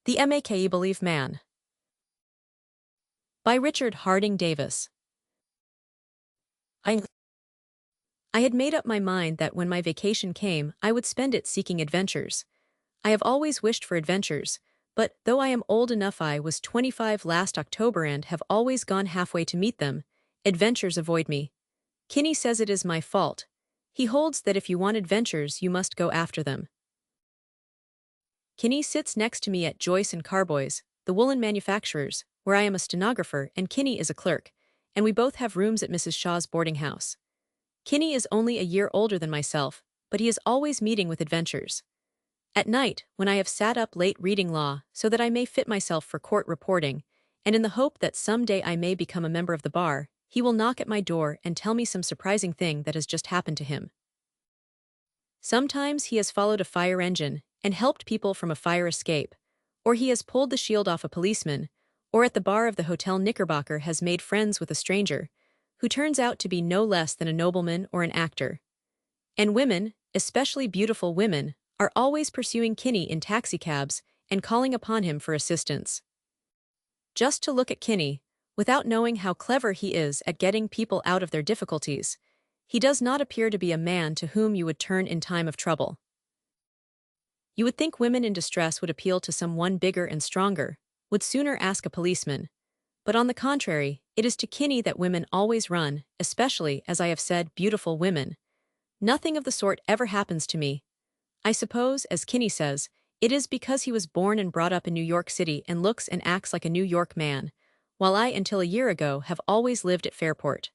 The Make Believe Man by Richard Harding Davis. I had made up my mind that when my vacation came, I would spend it seeking adventures. I have always wished for adventures, but though I am old enough, I was 25 last October and have always gone halfway to meet them, adventures avoid me. Kinney says it is my fault. He holds that if you want adventures, you must go after them. Kinney sits next to me at Joyce and Carboy's, the woolen manufacturers, where I am a stenographer and Kinney is a clerk, and we both have rooms at Mrs. Shaw's boarding house. Kinney is only a year older than myself, but he is always meeting with adventures. At night, when I have sat up late reading law so that I may fit myself for court reporting, and in the hope that someday I may become a member of the bar, he will knock at my door and tell me some surprising thing that has just happened to him. Sometimes he has followed a fire engine and helped people from a fire escape, or he has pulled the shield off a policeman, or at the bar of the Hotel Knickerbocker has made friends with a stranger, who turns out to be no less than a nobleman or an actor. And women, especially beautiful women, are always pursuing Kinney in taxicabs and calling upon him for assistance. Just to look at Kinney, without knowing how clever he is at getting people out of their difficulties, he does not appear to be a man to whom you would turn in time of trouble. You would think women in distress would appeal to someone bigger and stronger, would sooner ask a policeman. But on the contrary, it is to Kinney that women always run, especially, as I have said, beautiful women. Nothing of the sort ever happens to me. I suppose, as Kinney says, it is because he was born and brought up in New York City and looks and acts like a New York man, while I, until a year ago, have always lived at Fairport.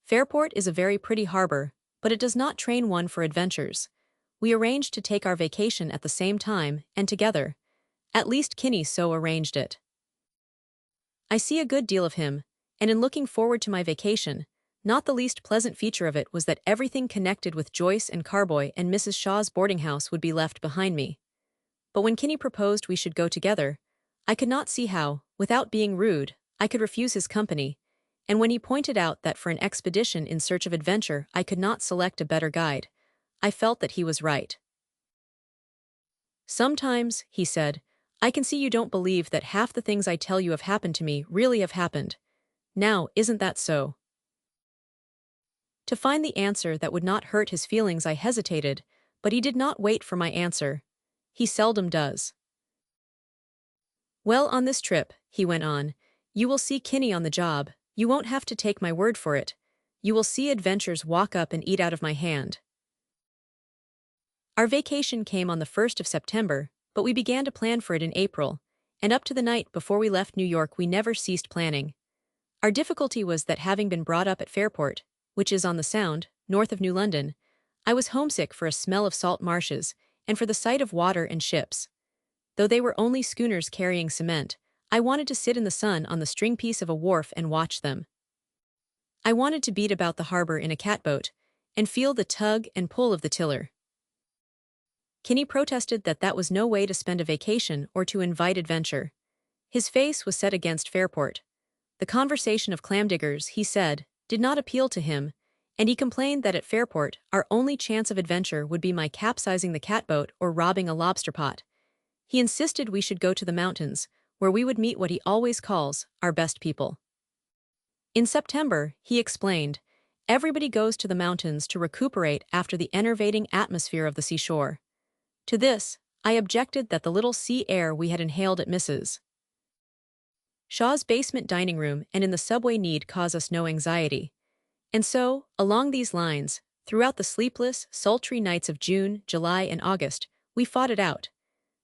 Fairport is a very pretty harbor, but it does not train one for adventures. We arranged to take our vacation at the same time, and together. At least Kinney so arranged it. I see a good deal of him, and in looking forward to my vacation, not the least pleasant feature of it was that everything connected with Joyce and Carboy and Mrs. Shaw's boarding house would be left behind me. But when Kinney proposed we should go together, I could not see how, without being rude, I could refuse his company, and when he pointed out that for an expedition in search of adventure I could not select a better guide, I felt that he was right. Sometimes, he said, I can see you don't believe that half the things I tell you have happened to me really have happened. Now, isn't that so? To find the answer that would not hurt his feelings, I hesitated, but he did not wait for my answer. He seldom does. Well, on this trip, he went on, you will see Kinney on the job. You won't have to take my word for it. You will see adventures walk up and eat out of my hand. Our vacation came on the 1st of September, but we began to plan for it in April, and up to the night before we left New York we never ceased planning. Our difficulty was that having been brought up at Fairport, which is on the Sound, north of New London, I was homesick for a smell of salt marshes and for the sight of water and ships. Though they were only schooners carrying cement, I wanted to sit in the sun on the stringpiece of a wharf and watch them. I wanted to beat about the harbor in a catboat and feel the tug and pull of the tiller. Kinney protested that that was no way to spend a vacation or to invite adventure. His face was set against Fairport. The conversation of clamdiggers, he said, did not appeal to him, and he complained that at Fairport our only chance of adventure would be my capsizing the catboat or robbing a lobster pot. He insisted we should go to the mountains, where we would meet what he always calls our best people. In September, he explained, everybody goes to the mountains to recuperate after the enervating atmosphere of the seashore. To this, I objected that the little sea air we had inhaled at Mrs. Shaw's basement dining room and in the subway need cause us no anxiety. And so, along these lines, throughout the sleepless, sultry nights of June, July, and August, we fought it out.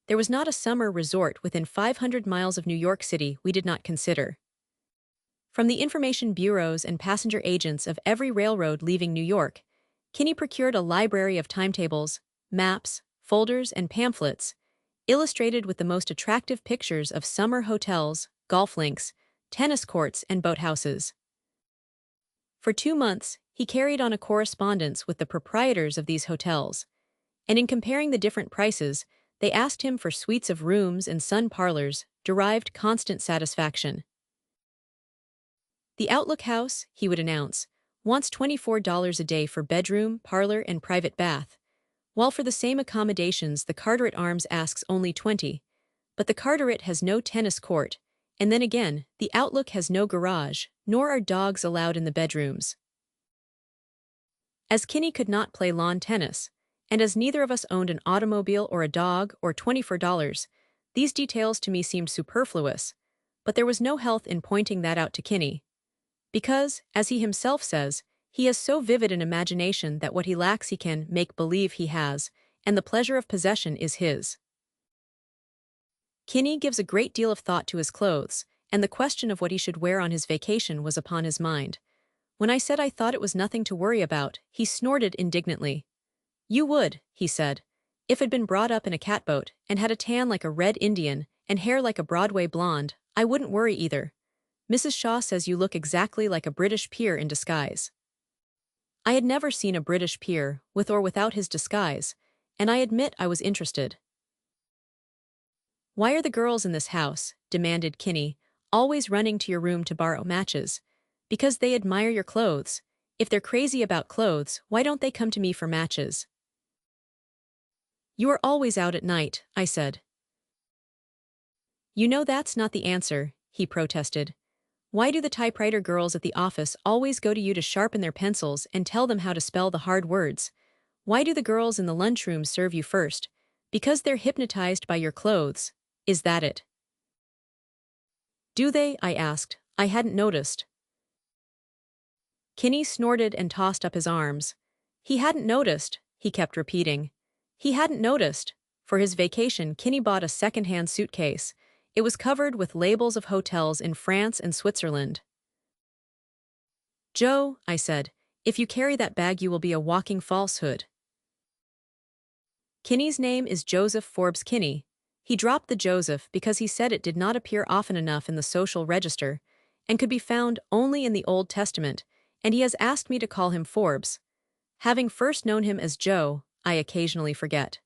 There was not a summer resort within 500 miles of New York City we did not consider. From the information bureaus and passenger agents of every railroad leaving New York, Kinney procured a library of timetables, maps, folders, and pamphlets, illustrated with the most attractive pictures of summer hotels, golf links, tennis courts, and boathouses. For 2 months, he carried on a correspondence with the proprietors of these hotels, and in comparing the different prices, they asked him for suites of rooms and sun parlors, derived constant satisfaction. The Outlook House, he would announce, wants $24 a day for bedroom, parlor, and private bath, while for the same accommodations the Carteret Arms asks only $20. But the Carteret has no tennis court, and then again, the Outlook has no garage, nor are dogs allowed in the bedrooms. As Kinney could not play lawn tennis, and as neither of us owned an automobile or a dog or $24, these details to me seemed superfluous, but there was no health in pointing that out to Kinney. Because, as he himself says, he has so vivid an imagination that what he lacks he can make believe he has, and the pleasure of possession is his. Kinney gives a great deal of thought to his clothes, and the question of what he should wear on his vacation was upon his mind. When I said I thought it was nothing to worry about, he snorted indignantly. "You would," he said, "if had been brought up in a catboat, and had a tan like a red Indian, and hair like a Broadway blonde. I wouldn't worry either. Mrs. Shaw says you look exactly like a British peer in disguise." I had never seen a British peer, with or without his disguise, and I admit I was interested. "Why are the girls in this house," demanded Kinney, "always running to your room to borrow matches? Because they admire your clothes. If they're crazy about clothes, why don't they come to me for matches?" "You are always out at night," I said. "You know that's not the answer," he protested. "Why do the typewriter girls at the office always go to you to sharpen their pencils and tell them how to spell the hard words? Why do the girls in the lunchroom serve you first? Because they're hypnotized by your clothes. Is that it?" "Do they?" I asked. I hadn't noticed. Kinney snorted and tossed up his arms. He hadn't noticed, he kept repeating. He hadn't noticed. For his vacation, Kinney bought a second-hand suitcase. It was covered with labels of hotels in France and Switzerland. "Joe," I said, "if you carry that bag you will be a walking falsehood." Kinney's name is Joseph Forbes Kinney. He dropped the Joseph because he said it did not appear often enough in the social register, and could be found only in the Old Testament, and he has asked me to call him Forbes. Having first known him as Joe, I occasionally forget.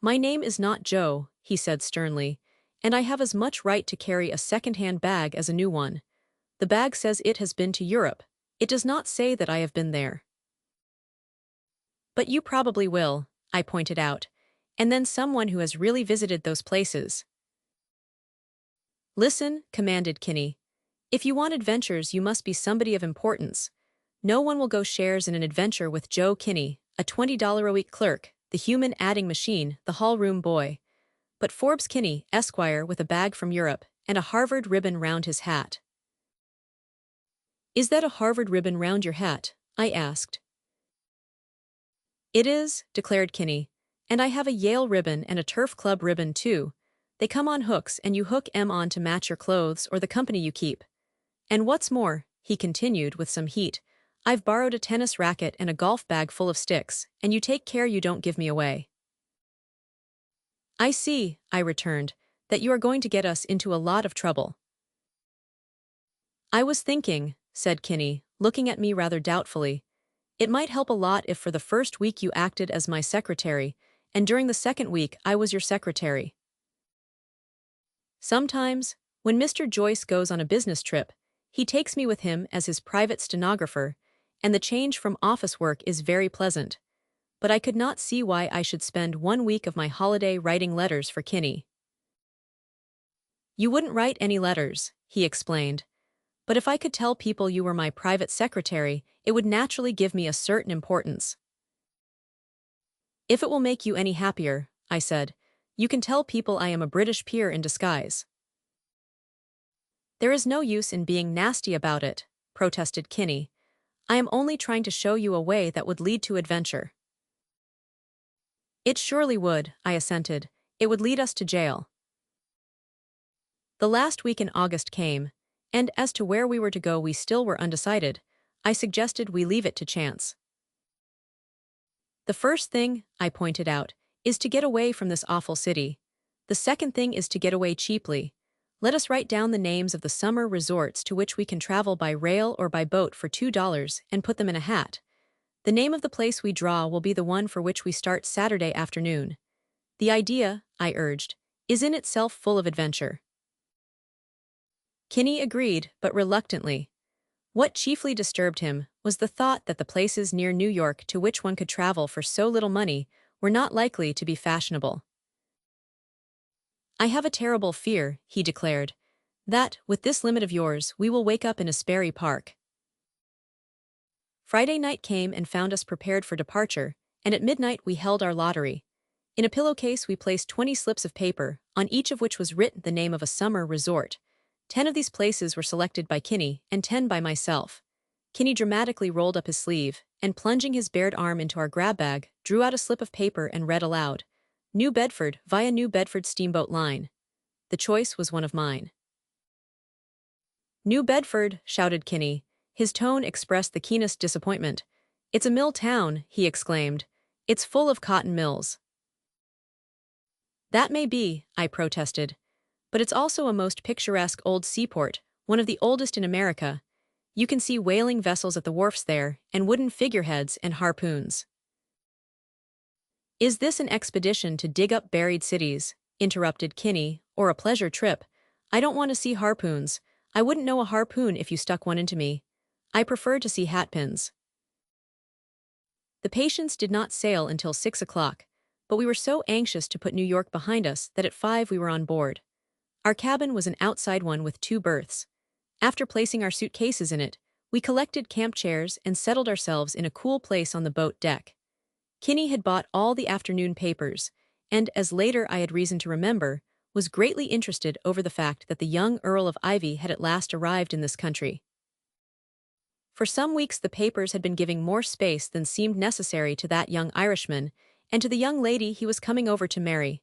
"My name is not Joe," he said sternly, "and I have as much right to carry a second-hand bag as a new one. The bag says it has been to Europe. It does not say that I have been there." "But you probably will," I pointed out, "and then someone who has really visited those places." "Listen," commanded Kinney. "If you want adventures you must be somebody of importance. No one will go shares in an adventure with Joe Kinney, a $20-a-week clerk, the human adding machine, the hall-room boy. But Forbes Kinney, Esquire, with a bag from Europe, and a Harvard ribbon round his hat." "Is that a Harvard ribbon round your hat?" I asked. "It is," declared Kinney, "and I have a Yale ribbon and a Turf Club ribbon too. They come on hooks and you hook 'em on to match your clothes or the company you keep. And what's more," he continued with some heat, "I've borrowed a tennis racket and a golf bag full of sticks, and you take care you don't give me away." "I see," I returned, "that you are going to get us into a lot of trouble." "I was thinking," said Kinney, looking at me rather doubtfully, "it might help a lot if for the first week you acted as my secretary, and during the second week I was your secretary. Sometimes, when Mr. Joyce goes on a business trip, he takes me with him as his private stenographer, and the change from office work is very pleasant. But I could not see why I should spend 1 week of my holiday writing letters for Kinney." "You wouldn't write any letters," he explained. "But if I could tell people you were my private secretary, it would naturally give me a certain importance." "If it will make you any happier," I said, "you can tell people I am a British peer in disguise." "There is no use in being nasty about it," protested Kinney. "I am only trying to show you a way that would lead to adventure." "It surely would," I assented. "It would lead us to jail." The last week in August came, and as to where we were to go we still were undecided. I suggested we leave it to chance. "The first thing," I pointed out, "is to get away from this awful city. The second thing is to get away cheaply. Let us write down the names of the summer resorts to which we can travel by rail or by boat for $2 and put them in a hat. The name of the place we draw will be the one for which we start Saturday afternoon. The idea," I urged, "is in itself full of adventure." Kinney agreed, but reluctantly. What chiefly disturbed him was the thought that the places near New York to which one could travel for so little money were not likely to be fashionable. I have a terrible fear, he declared, that, with this limit of yours, we will wake up in a Sperry Park. Friday night came and found us prepared for departure, and at midnight we held our lottery. In a pillowcase we placed 20 slips of paper, on each of which was written the name of a summer resort. 10 of these places were selected by Kinney, and 10 by myself. Kinney dramatically rolled up his sleeve, and plunging his bared arm into our grab bag, drew out a slip of paper and read aloud, New Bedford via New Bedford Steamboat Line. The choice was one of mine. New Bedford, shouted Kinney. His tone expressed the keenest disappointment. It's a mill town, he exclaimed. It's full of cotton mills. That may be, I protested. But it's also a most picturesque old seaport, one of the oldest in America. You can see whaling vessels at the wharfs there, and wooden figureheads and harpoons. Is this an expedition to dig up buried cities? Interrupted Kinney, or a pleasure trip? I don't want to see harpoons. I wouldn't know a harpoon if you stuck one into me. I prefer to see hatpins. The Patience did not sail until 6 o'clock, but we were so anxious to put New York behind us that at 5 we were on board. Our cabin was an outside one with 2 berths. After placing our suitcases in it, we collected camp chairs and settled ourselves in a cool place on the boat deck. Kinney had bought all the afternoon papers, and, as later I had reason to remember, was greatly interested over the fact that the young Earl of Ivy had at last arrived in this country. For some weeks the papers had been giving more space than seemed necessary to that young Irishman, and to the young lady he was coming over to marry.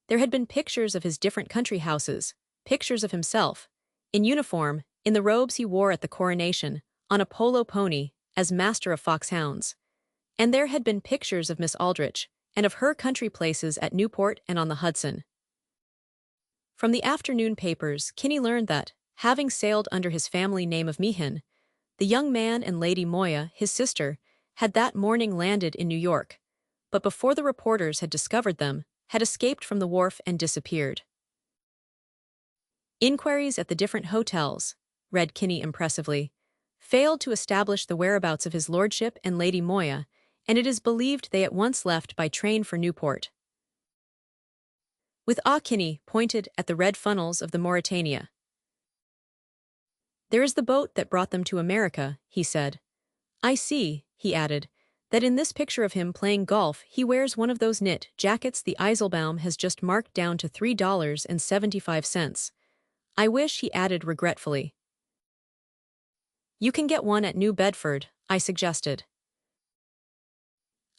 There had been pictures of his different country houses, pictures of himself, in uniform, in the robes he wore at the coronation, on a polo pony, as master of foxhounds. And there had been pictures of Miss Aldrich, and of her country places at Newport and on the Hudson. From the afternoon papers, Kinney learned that, having sailed under his family name of Meehan, the young man and Lady Moya, his sister, had that morning landed in New York, but before the reporters had discovered them, had escaped from the wharf and disappeared. Inquiries at the different hotels, read Kinney impressively, failed to establish the whereabouts of his lordship and Lady Moya, and it is believed they at once left by train for Newport. With awe Kinney pointed at the red funnels of the Mauretania. There is the boat that brought them to America, he said. I see, he added, that in this picture of him playing golf he wears one of those knit jackets the Eiselbaum has just marked down to $3.75. I wish, he added regretfully. You can get one at New Bedford, I suggested.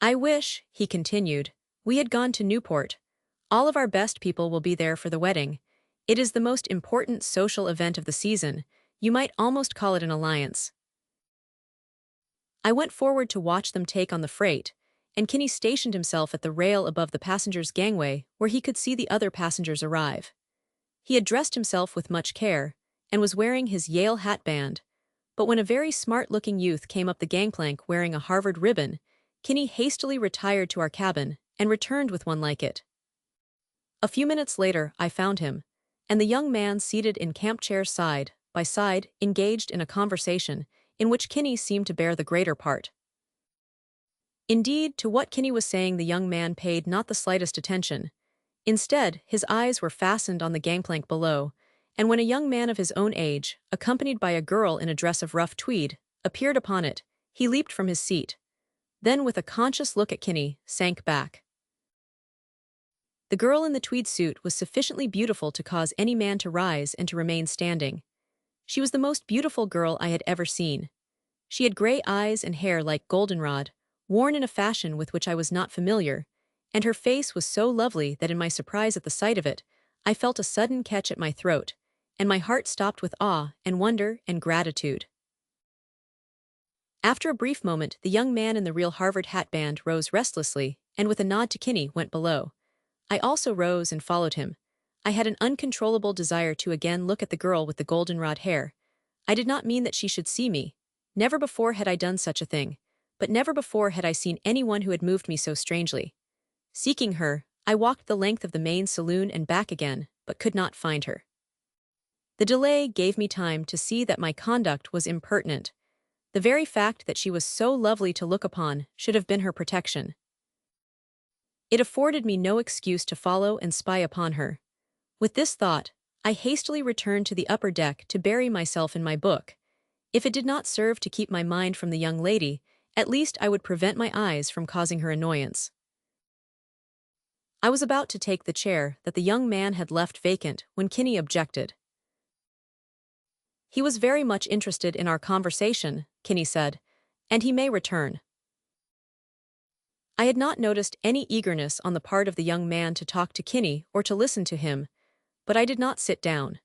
I wish, he continued, we had gone to Newport. All of our best people will be there for the wedding. It is the most important social event of the season. You might almost call it an alliance. I went forward to watch them take on the freight, and Kinney stationed himself at the rail above the passengers' gangway where he could see the other passengers arrive. He had dressed himself with much care, and was wearing his Yale hatband, but when a very smart-looking youth came up the gangplank wearing a Harvard ribbon, Kinney hastily retired to our cabin and returned with one like it. A few minutes later I found him, and the young man seated in camp chairs side by side, engaged in a conversation in which Kinney seemed to bear the greater part. Indeed, to what Kinney was saying the young man paid not the slightest attention. Instead, his eyes were fastened on the gangplank below, and when a young man of his own age, accompanied by a girl in a dress of rough tweed, appeared upon it, he leaped from his seat. Then, with a conscious look at Kinney, sank back. The girl in the tweed suit was sufficiently beautiful to cause any man to rise and to remain standing. She was the most beautiful girl I had ever seen. She had gray eyes and hair like goldenrod, worn in a fashion with which I was not familiar, and her face was so lovely that in my surprise at the sight of it, I felt a sudden catch at my throat, and my heart stopped with awe and wonder and gratitude. After a brief moment, the young man in the real Harvard hatband rose restlessly, and with a nod to Kinney went below. I also rose and followed him. I had an uncontrollable desire to again look at the girl with the goldenrod hair. I did not mean that she should see me. Never before had I done such a thing, but never before had I seen anyone who had moved me so strangely. Seeking her, I walked the length of the main saloon and back again, but could not find her. The delay gave me time to see that my conduct was impertinent. The very fact that she was so lovely to look upon should have been her protection. It afforded me no excuse to follow and spy upon her. With this thought, I hastily returned to the upper deck to bury myself in my book. If it did not serve to keep my mind from the young lady, at least I would prevent my eyes from causing her annoyance. I was about to take the chair that the young man had left vacant when Kinney objected. "He was very much interested in our conversation," Kinney said, "and he may return." I had not noticed any eagerness on the part of the young man to talk to Kinney or to listen to him, but I did not sit down.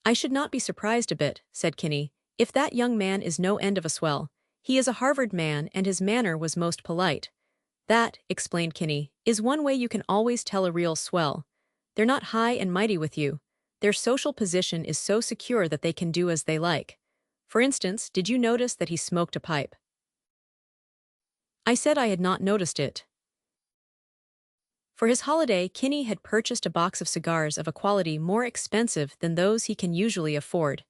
"I should not be surprised a bit," said Kinney, "if that young man is no end of a swell. He is a Harvard man and his manner was most polite." "That," explained Kinney, "is one way you can always tell a real swell. They're not high and mighty with you. Their social position is so secure that they can do as they like. For instance, did you notice that he smoked a pipe?" I said I had not noticed it. For his holiday, Kinney had purchased a box of cigars of a quality more expensive than those he can usually afford.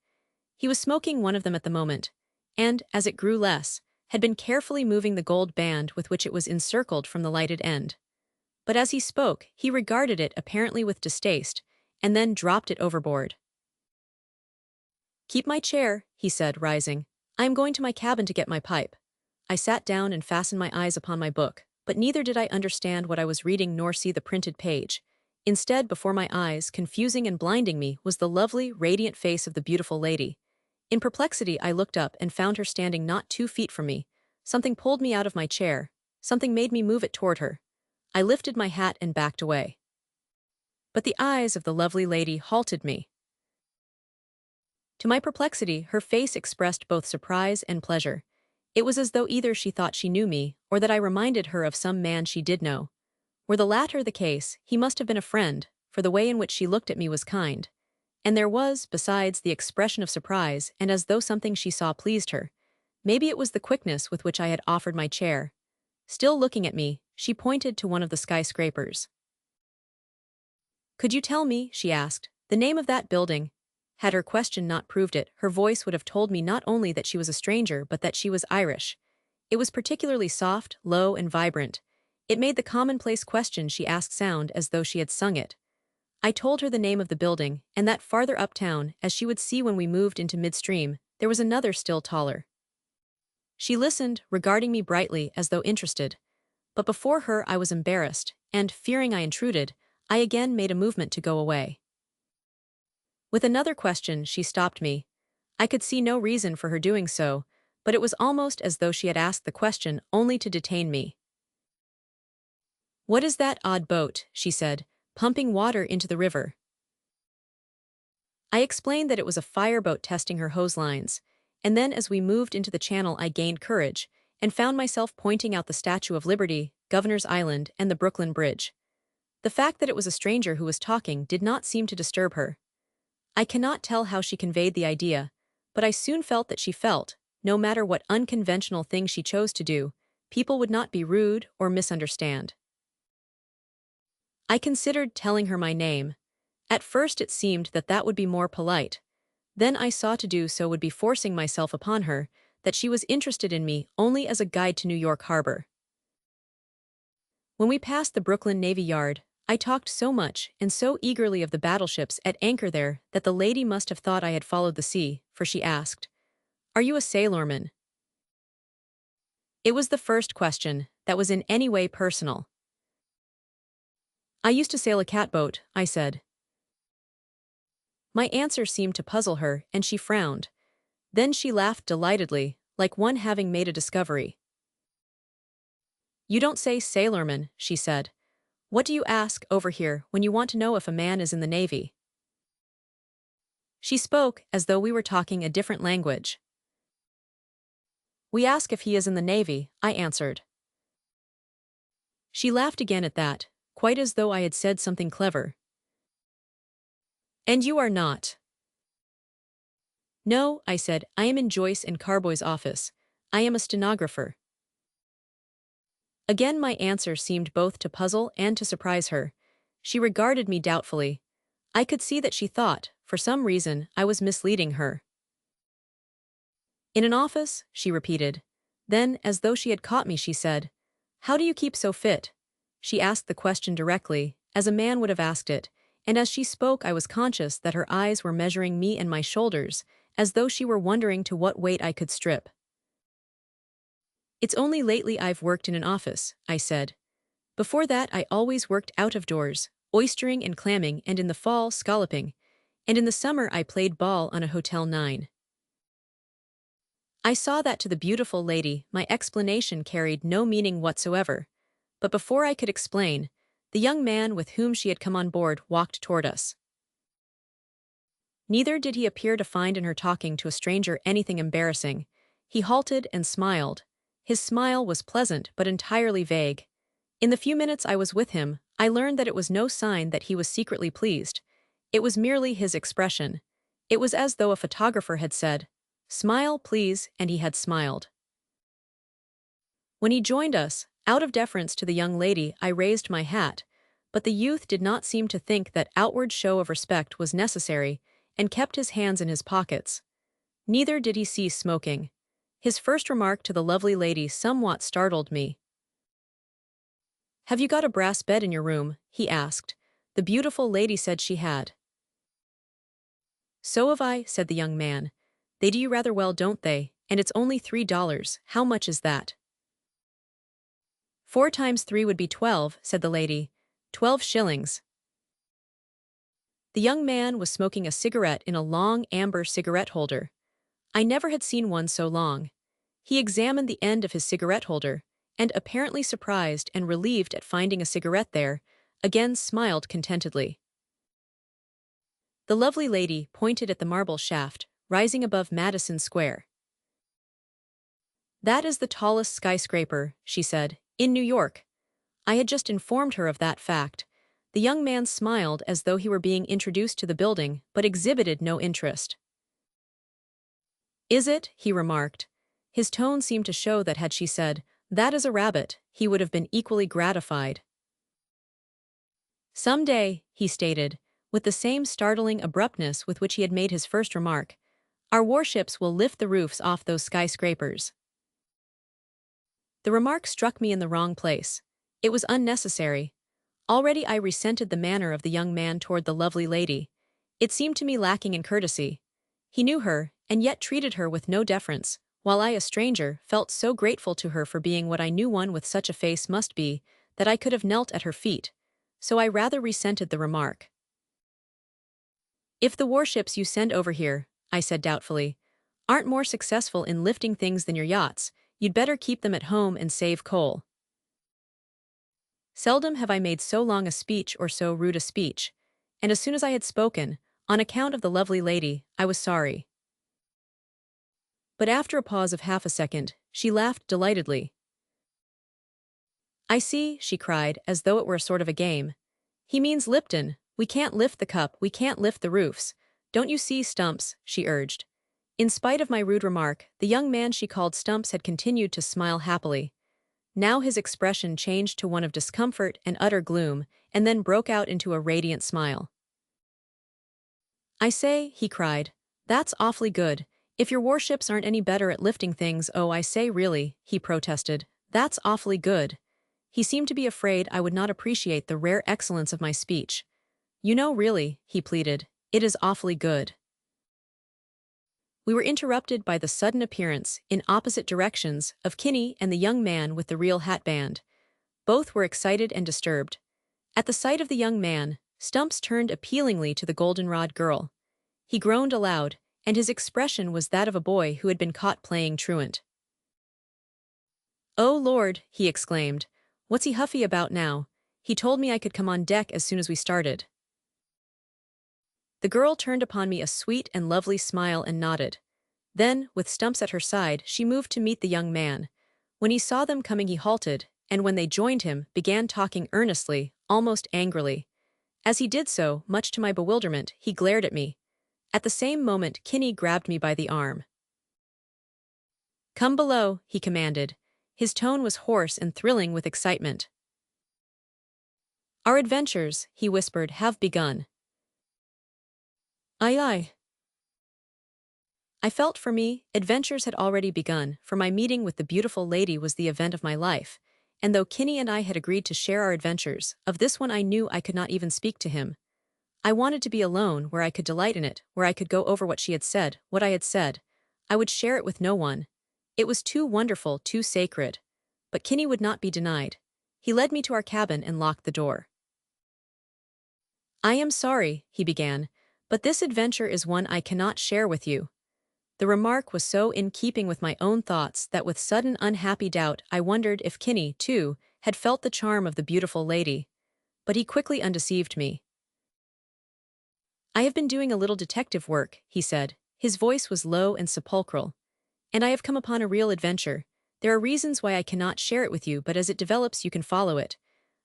He was smoking one of them at the moment, and, as it grew less, had been carefully moving the gold band with which it was encircled from the lighted end. But as he spoke, he regarded it apparently with distaste, and then dropped it overboard. "Keep my chair," he said, rising. "I am going to my cabin to get my pipe." I sat down and fastened my eyes upon my book, but neither did I understand what I was reading nor see the printed page. Instead, before my eyes, confusing and blinding me, was the lovely, radiant face of the beautiful lady. In perplexity, I looked up and found her standing not 2 feet from me. Something pulled me out of my chair. Something made me move it toward her. I lifted my hat and backed away. But the eyes of the lovely lady halted me. To my perplexity, her face expressed both surprise and pleasure. It was as though either she thought she knew me, or that I reminded her of some man she did know. Were the latter the case, he must have been a friend, for the way in which she looked at me was kind. And there was, besides, the expression of surprise, and as though something she saw pleased her. Maybe it was the quickness with which I had offered my chair. Still looking at me, she pointed to one of the skyscrapers. "Could you tell me," she asked, "the name of that building?" Had her question not proved it, her voice would have told me not only that she was a stranger but that she was Irish. It was particularly soft, low, and vibrant. It made the commonplace question she asked sound as though she had sung it. I told her the name of the building, and that farther uptown, as she would see when we moved into midstream, there was another still taller. She listened, regarding me brightly as though interested. But before her I was embarrassed, and, fearing I intruded, I again made a movement to go away. With another question, she stopped me. I could see no reason for her doing so, but it was almost as though she had asked the question only to detain me. "What is that odd boat?" she said, pumping water into the river. I explained that it was a fireboat testing her hose lines, and then as we moved into the channel I gained courage, and found myself pointing out the Statue of Liberty, Governor's Island, and the Brooklyn Bridge. The fact that it was a stranger who was talking did not seem to disturb her. I cannot tell how she conveyed the idea, but I soon felt that she felt, no matter what unconventional thing she chose to do, people would not be rude or misunderstand. I considered telling her my name. At first it seemed that that would be more polite. Then I saw to do so would be forcing myself upon her, that she was interested in me only as a guide to New York Harbor. When we passed the Brooklyn Navy Yard, I talked so much and so eagerly of the battleships at anchor there that the lady must have thought I had followed the sea, for she asked, "Are you a sailorman?" It was the first question that was in any way personal. "I used to sail a catboat," I said. My answer seemed to puzzle her, and she frowned. Then she laughed delightedly, like one having made a discovery. "You don't say sailorman," she said. "What do you ask, over here, when you want to know if a man is in the Navy?" She spoke as though we were talking a different language. "We ask if he is in the Navy," I answered. She laughed again at that, quite as though I had said something clever. "And you are not?" "No," I said, "I am in Joyce and Carboy's office. I am a stenographer." Again my answer seemed both to puzzle and to surprise her. She regarded me doubtfully. I could see that she thought, for some reason, I was misleading her. "In an office?" she repeated. Then, as though she had caught me, she said, "How do you keep so fit?" She asked the question directly, as a man would have asked it, and as she spoke I was conscious that her eyes were measuring me and my shoulders, as though she were wondering to what weight I could strip. "It's only lately I've worked in an office," I said. "Before that I always worked out of doors, oystering and clamming, and in the fall scalloping, and in the summer I played ball on a Hotel 9. I saw that to the beautiful lady my explanation carried no meaning whatsoever, but before I could explain, the young man with whom she had come on board walked toward us. Neither did he appear to find in her talking to a stranger anything embarrassing. He halted and smiled. His smile was pleasant but entirely vague. In the few minutes I was with him, I learned that it was no sign that he was secretly pleased. It was merely his expression. It was as though a photographer had said, "Smile, please," and he had smiled. When he joined us, out of deference to the young lady, I raised my hat, but the youth did not seem to think that outward show of respect was necessary and kept his hands in his pockets. Neither did he cease smoking. His first remark to the lovely lady somewhat startled me. "Have you got a brass bed in your room?" he asked. The beautiful lady said she had. "So have I," said the young man. "They do you rather well, don't they? And it's only $3. How much is that?" "4 times 3 would be 12, said the lady. 12 shillings. The young man was smoking a cigarette in a long amber cigarette holder. I never had seen one so long. He examined the end of his cigarette holder, and apparently surprised and relieved at finding a cigarette there, again smiled contentedly. The lovely lady pointed at the marble shaft, rising above Madison Square. "That is the tallest skyscraper," she said, "in New York." I had just informed her of that fact. The young man smiled as though he were being introduced to the building, but exhibited no interest. "Is it?" he remarked. His tone seemed to show that had she said, "That is a rabbit," he would have been equally gratified. "Some day," he stated, with the same startling abruptness with which he had made his first remark, "our warships will lift the roofs off those skyscrapers." The remark struck me in the wrong place. It was unnecessary. Already I resented the manner of the young man toward the lovely lady. It seemed to me lacking in courtesy. He knew her, and yet treated her with no deference, while I, a stranger, felt so grateful to her for being what I knew one with such a face must be, that I could have knelt at her feet. So I rather resented the remark. "If the warships you send over here," I said doubtfully, "aren't more successful in lifting things than your yachts, you'd better keep them at home and save coal." Seldom have I made so long a speech or so rude a speech, and as soon as I had spoken, on account of the lovely lady, I was sorry. But after a pause of half a second, she laughed delightedly. "I see," she cried, as though it were a sort of a game. "He means Lipton. We can't lift the cup, we can't lift the roofs. Don't you see, Stumps?" she urged. In spite of my rude remark, the young man she called Stumps had continued to smile happily. Now his expression changed to one of discomfort and utter gloom, and then broke out into a radiant smile. "I say," he cried, "that's awfully good. If your warships aren't any better at lifting things, oh, I say really," he protested, "that's awfully good." He seemed to be afraid I would not appreciate the rare excellence of my speech. "You know, really," he pleaded, "it is awfully good." We were interrupted by the sudden appearance, in opposite directions, of Kinney and the young man with the real hatband. Both were excited and disturbed. At the sight of the young man, Stumps turned appealingly to the goldenrod girl. He groaned aloud, and his expression was that of a boy who had been caught playing truant. "Oh, Lord," he exclaimed, "what's he huffy about now? He told me I could come on deck as soon as we started." The girl turned upon me a sweet and lovely smile and nodded. Then, with Stumps at her side, she moved to meet the young man. When he saw them coming he halted, and when they joined him, began talking earnestly, almost angrily. As he did so, much to my bewilderment, he glared at me. At the same moment Kinney grabbed me by the arm. "Come below," he commanded. His tone was hoarse and thrilling with excitement. "Our adventures," he whispered, "have begun." "Aye, aye." I felt for me, adventures had already begun, for my meeting with the beautiful lady was the event of my life, and though Kinney and I had agreed to share our adventures, of this one I knew I could not even speak to him. I wanted to be alone, where I could delight in it, where I could go over what she had said, what I had said. I would share it with no one. It was too wonderful, too sacred. But Kinney would not be denied. He led me to our cabin and locked the door. "I am sorry," he began, "but this adventure is one I cannot share with you." The remark was so in keeping with my own thoughts that with sudden unhappy doubt I wondered if Kinney, too, had felt the charm of the beautiful lady. But he quickly undeceived me. "I have been doing a little detective work," he said. His voice was low and sepulchral. "And I have come upon a real adventure. There are reasons why I cannot share it with you, but as it develops you can follow it.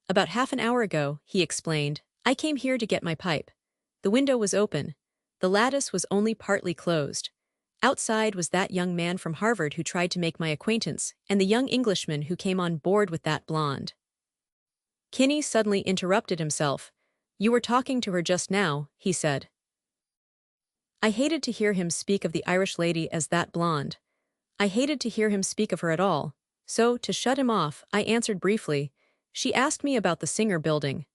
About half an hour ago," he explained, "I came here to get my pipe. The window was open. The lattice was only partly closed. Outside was that young man from Harvard who tried to make my acquaintance, and the young Englishman who came on board with that blonde." Kinney suddenly interrupted himself. "You were talking to her just now," he said. I hated to hear him speak of the Irish lady as that blonde. I hated to hear him speak of her at all. So, to shut him off, I answered briefly, "She asked me about the Singer building."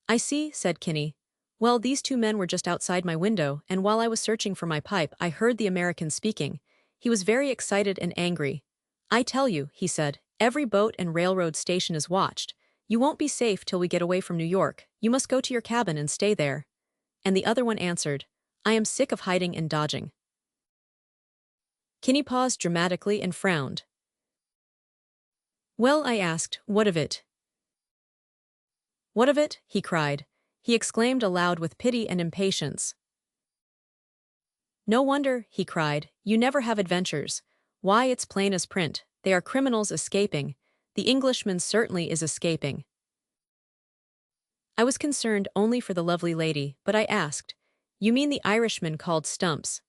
"I see," said Kinney. "Well, these two men were just outside my window, and while I was searching for my pipe, I heard the American speaking. He was very excited and angry. 'I tell you,' he said, 'every boat and railroad station is watched. You won't be safe till we get away from New York. You must go to your cabin and stay there.' And the other one answered, 'I am sick of hiding and dodging.'" Kinney paused dramatically and frowned. "Well," I asked, "what of it?" "What of it?" he cried. He exclaimed aloud with pity and impatience. "No wonder," he cried, "you never have adventures. Why, it's plain as print. They are criminals escaping. The Englishman certainly is escaping." I was concerned only for the lovely lady, but I asked, "You mean the Irishman called Stumps?"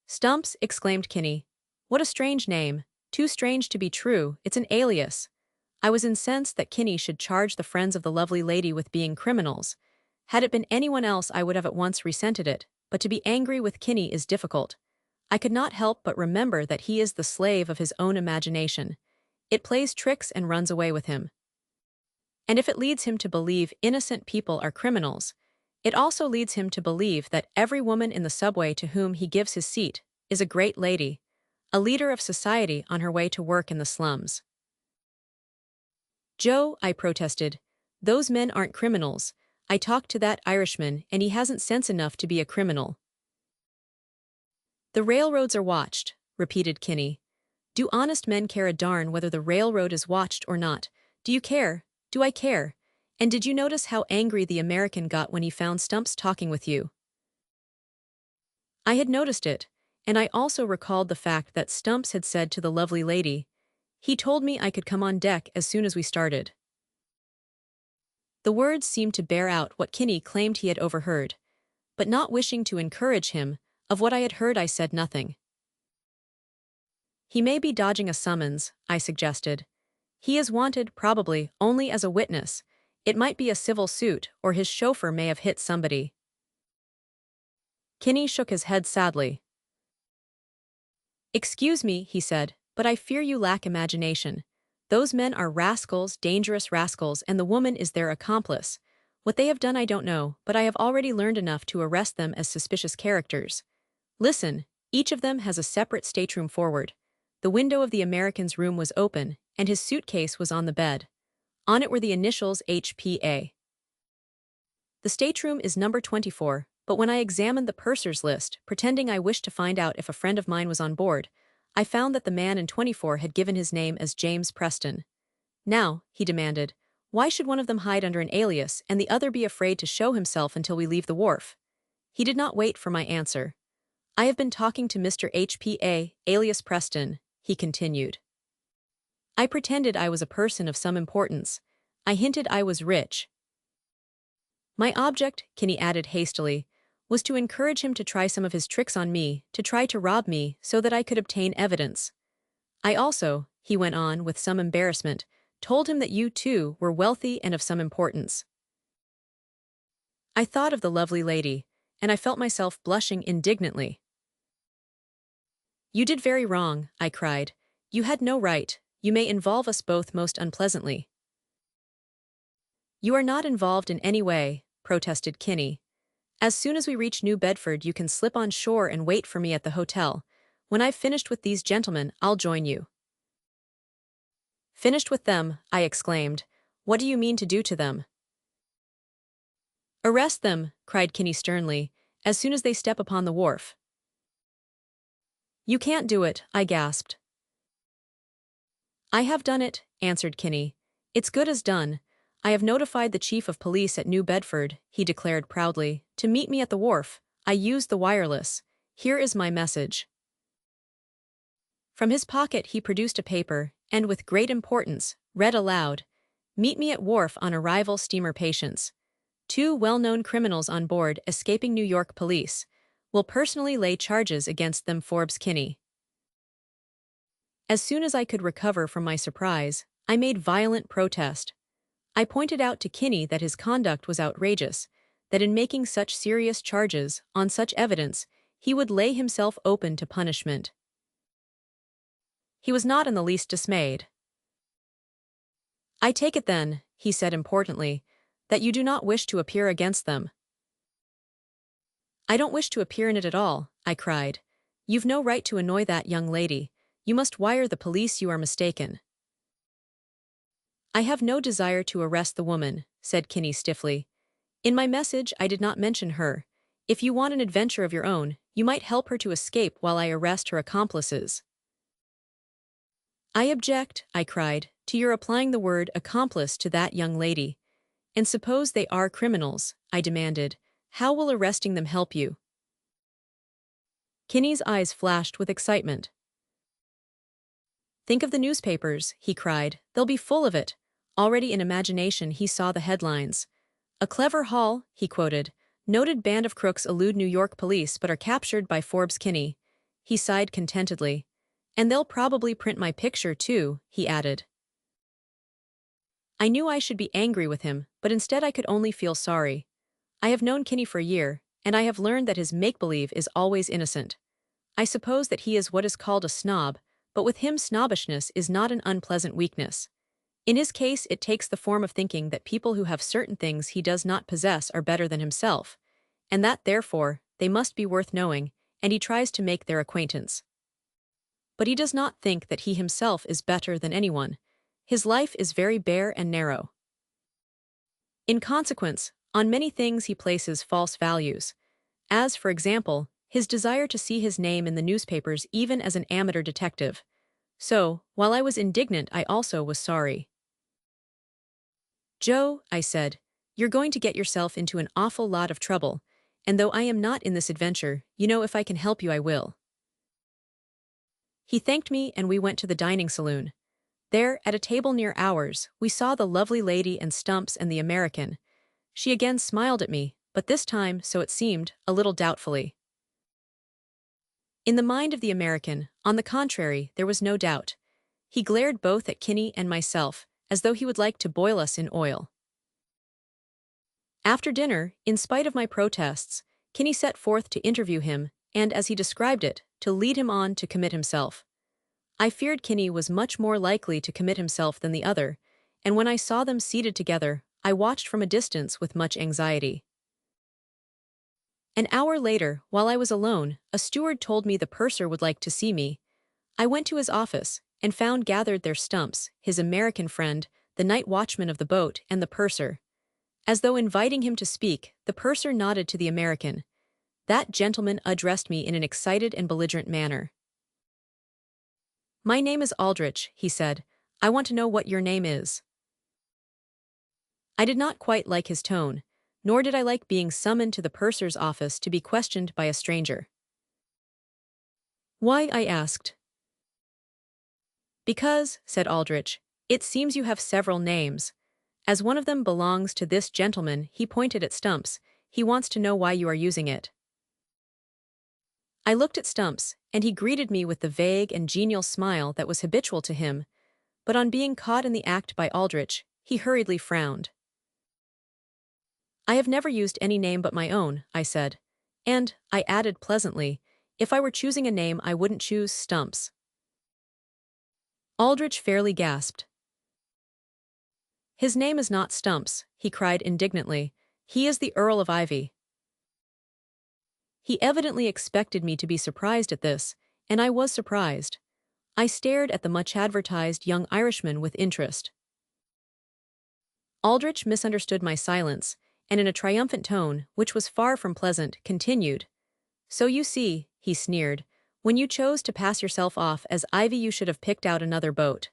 "Stumps?" exclaimed Kinney. "What a strange name. Too strange to be true, it's an alias." I was incensed that Kinney should charge the friends of the lovely lady with being criminals. Had it been anyone else I would have at once resented it, but to be angry with Kinney is difficult. I could not help but remember that he is the slave of his own imagination. It plays tricks and runs away with him. And if it leads him to believe innocent people are criminals, it also leads him to believe that every woman in the subway to whom he gives his seat is a great lady, a leader of society on her way to work in the slums. "Joe," I protested, "those men aren't criminals. I talked to that Irishman and he hasn't sense enough to be a criminal." "The railroads are watched," repeated Kinney. "Do honest men care a darn whether the railroad is watched or not? Do you care? Do I care? And did you notice how angry the American got when he found Stumps talking with you?" I had noticed it, and I also recalled the fact that Stumps had said to the lovely lady, "He told me I could come on deck as soon as we started." The words seemed to bear out what Kinney claimed he had overheard, but not wishing to encourage him, of what I had heard I said nothing. "He may be dodging a summons," I suggested. "He is wanted, probably, only as a witness. It might be a civil suit, or his chauffeur may have hit somebody." Kinney shook his head sadly. "Excuse me," he said, "but I fear you lack imagination. Those men are rascals, dangerous rascals, and the woman is their accomplice. What they have done I don't know, but I have already learned enough to arrest them as suspicious characters. Listen, each of them has a separate stateroom forward. The window of the American's room was open, and his suitcase was on the bed. On it were the initials HPA. The stateroom is number 24, but when I examined the purser's list, pretending I wished to find out if a friend of mine was on board, I found that the man in 24 had given his name as James Preston. Now," he demanded, "why should one of them hide under an alias and the other be afraid to show himself until we leave the wharf?" He did not wait for my answer. "I have been talking to Mr. HPA, alias Preston," he continued. I pretended I was a person of some importance. I hinted I was rich. My object, Kinney added hastily, was to encourage him to try some of his tricks on me, to try to rob me so that I could obtain evidence. "I also," he went on with some embarrassment, "told him that you, too, were wealthy and of some importance." I thought of the lovely lady, and I felt myself blushing indignantly. "You did very wrong," I cried. You had no right. You may involve us both most unpleasantly. You are not involved in any way, protested Kinney. As soon as we reach New Bedford, you can slip on shore and wait for me at the hotel. When I've finished with these gentlemen, I'll join you. Finished with them, I exclaimed. What do you mean to do to them? Arrest them, cried Kinney sternly, as soon as they step upon the wharf. You can't do it, I gasped. I have done it, answered Kinney. It's good as done. I have notified the chief of police at New Bedford, he declared proudly, to meet me at the wharf. I used the wireless. Here is my message. From his pocket he produced a paper, and with great importance, read aloud, Meet me at wharf on arrival steamer Patience. 2 well-known criminals on board escaping New York police. Will personally lay charges against them. Forbes Kinney. As soon as I could recover from my surprise, I made violent protest. I pointed out to Kinney that his conduct was outrageous, that in making such serious charges, on such evidence, he would lay himself open to punishment. He was not in the least dismayed. I take it then, he said importantly, that you do not wish to appear against them. I don't wish to appear in it at all, I cried. You've no right to annoy that young lady. You must wire the police. You are mistaken. I have no desire to arrest the woman, said Kinney stiffly. In my message I did not mention her. If you want an adventure of your own, you might help her to escape while I arrest her accomplices. I object, I cried, to your applying the word accomplice to that young lady. And suppose they are criminals, I demanded. How will arresting them help you? Kinney's eyes flashed with excitement. Think of the newspapers, he cried. They'll be full of it. Already in imagination he saw the headlines. A clever haul, he quoted. Noted band of crooks elude New York police but are captured by Forbes Kinney. He sighed contentedly. And they'll probably print my picture too, he added. I knew I should be angry with him, but instead I could only feel sorry. I have known Kinney for a year, and I have learned that his make-believe is always innocent. I suppose that he is what is called a snob, but with him snobbishness is not an unpleasant weakness. In his case it takes the form of thinking that people who have certain things he does not possess are better than himself, and that, therefore, they must be worth knowing, and he tries to make their acquaintance. But he does not think that he himself is better than anyone. His life is very bare and narrow. In consequence, on many things he places false values, as, for example, his desire to see his name in the newspapers even as an amateur detective. So, while I was indignant, I also was sorry. Joe, I said, you're going to get yourself into an awful lot of trouble, and though I am not in this adventure, you know if I can help you I will. He thanked me and we went to the dining saloon. There, at a table near ours, we saw the lovely lady and Stumps and the American. She again smiled at me, but this time, so it seemed, a little doubtfully. In the mind of the American, on the contrary, there was no doubt. He glared both at Kinney and myself, as though he would like to boil us in oil. After dinner, in spite of my protests, Kinney set forth to interview him, and, as he described it, to lead him on to commit himself. I feared Kinney was much more likely to commit himself than the other, and when I saw them seated together, I watched from a distance with much anxiety. An hour later, while I was alone, a steward told me the purser would like to see me. I went to his office, and found gathered there Stumps, his American friend, the night watchman of the boat, and the purser. As though inviting him to speak, the purser nodded to the American. That gentleman addressed me in an excited and belligerent manner. My name is Aldrich, he said. I want to know what your name is. I did not quite like his tone, nor did I like being summoned to the purser's office to be questioned by a stranger. Why? I asked. Because, said Aldrich, it seems you have several names. As one of them belongs to this gentleman, he pointed at Stumps, he wants to know why you are using it. I looked at Stumps, and he greeted me with the vague and genial smile that was habitual to him, but on being caught in the act by Aldrich, he hurriedly frowned. I have never used any name but my own, I said. And, I added pleasantly, if I were choosing a name I wouldn't choose Stumps. Aldrich fairly gasped. His name is not Stumps, he cried indignantly. He is the Earl of Ivy. He evidently expected me to be surprised at this, and I was surprised. I stared at the much-advertised young Irishman with interest. Aldrich misunderstood my silence, and in a triumphant tone, which was far from pleasant, continued. So you see, he sneered, when you chose to pass yourself off as Ivy you should have picked out another boat.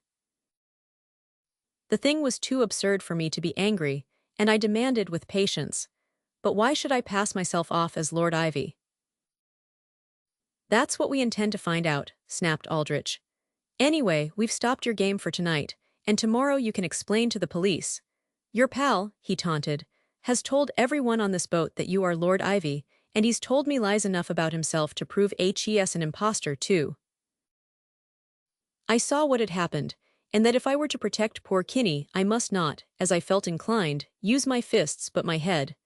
The thing was too absurd for me to be angry, and I demanded with patience, but why should I pass myself off as Lord Ivy? That's what we intend to find out, snapped Aldrich. Anyway, we've stopped your game for tonight, and tomorrow you can explain to the police. Your pal, he taunted, has told everyone on this boat that you are Lord Ivy, and he's told me lies enough about himself to prove he's an imposter too. I saw what had happened, and that if I were to protect poor Kinney, I must not, as I felt inclined, use my fists but my head.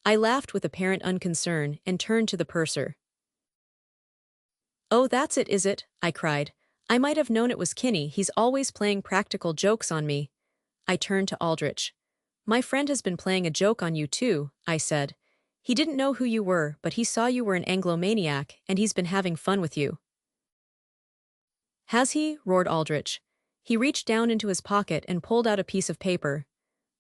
I laughed with apparent unconcern and turned to the purser. Oh, that's it, is it? I cried. I might have known it was Kinney, he's always playing practical jokes on me. I turned to Aldrich. My friend has been playing a joke on you too, I said. He didn't know who you were, but he saw you were an Anglomaniac, and he's been having fun with you. Has he? Roared Aldrich. He reached down into his pocket and pulled out a piece of paper.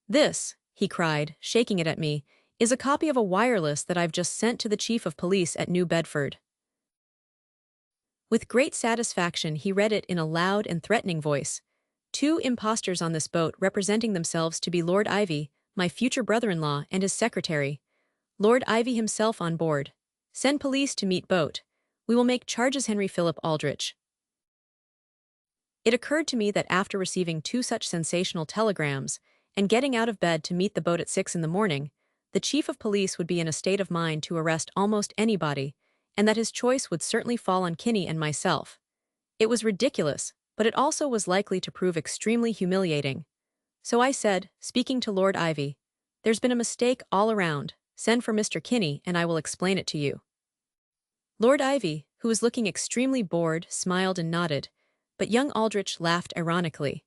This, he cried, shaking it at me, is a copy of a wireless that I've just sent to the Chief of Police at New Bedford. With great satisfaction he read it in a loud and threatening voice. 2 impostors on this boat representing themselves to be Lord Ivy, my future brother-in-law, and his secretary. Lord Ivy himself on board. Send police to meet boat. We will make charges. Henry Philip Aldrich. It occurred to me that after receiving 2 such sensational telegrams, and getting out of bed to meet the boat at 6 in the morning, the Chief of Police would be in a state of mind to arrest almost anybody, and that his choice would certainly fall on Kinney and myself. It was ridiculous, but it also was likely to prove extremely humiliating. So I said, speaking to Lord Ivy, "There's been a mistake all around. Send for Mr. Kinney and I will explain it to you." Lord Ivy, who was looking extremely bored, smiled and nodded, but young Aldrich laughed ironically.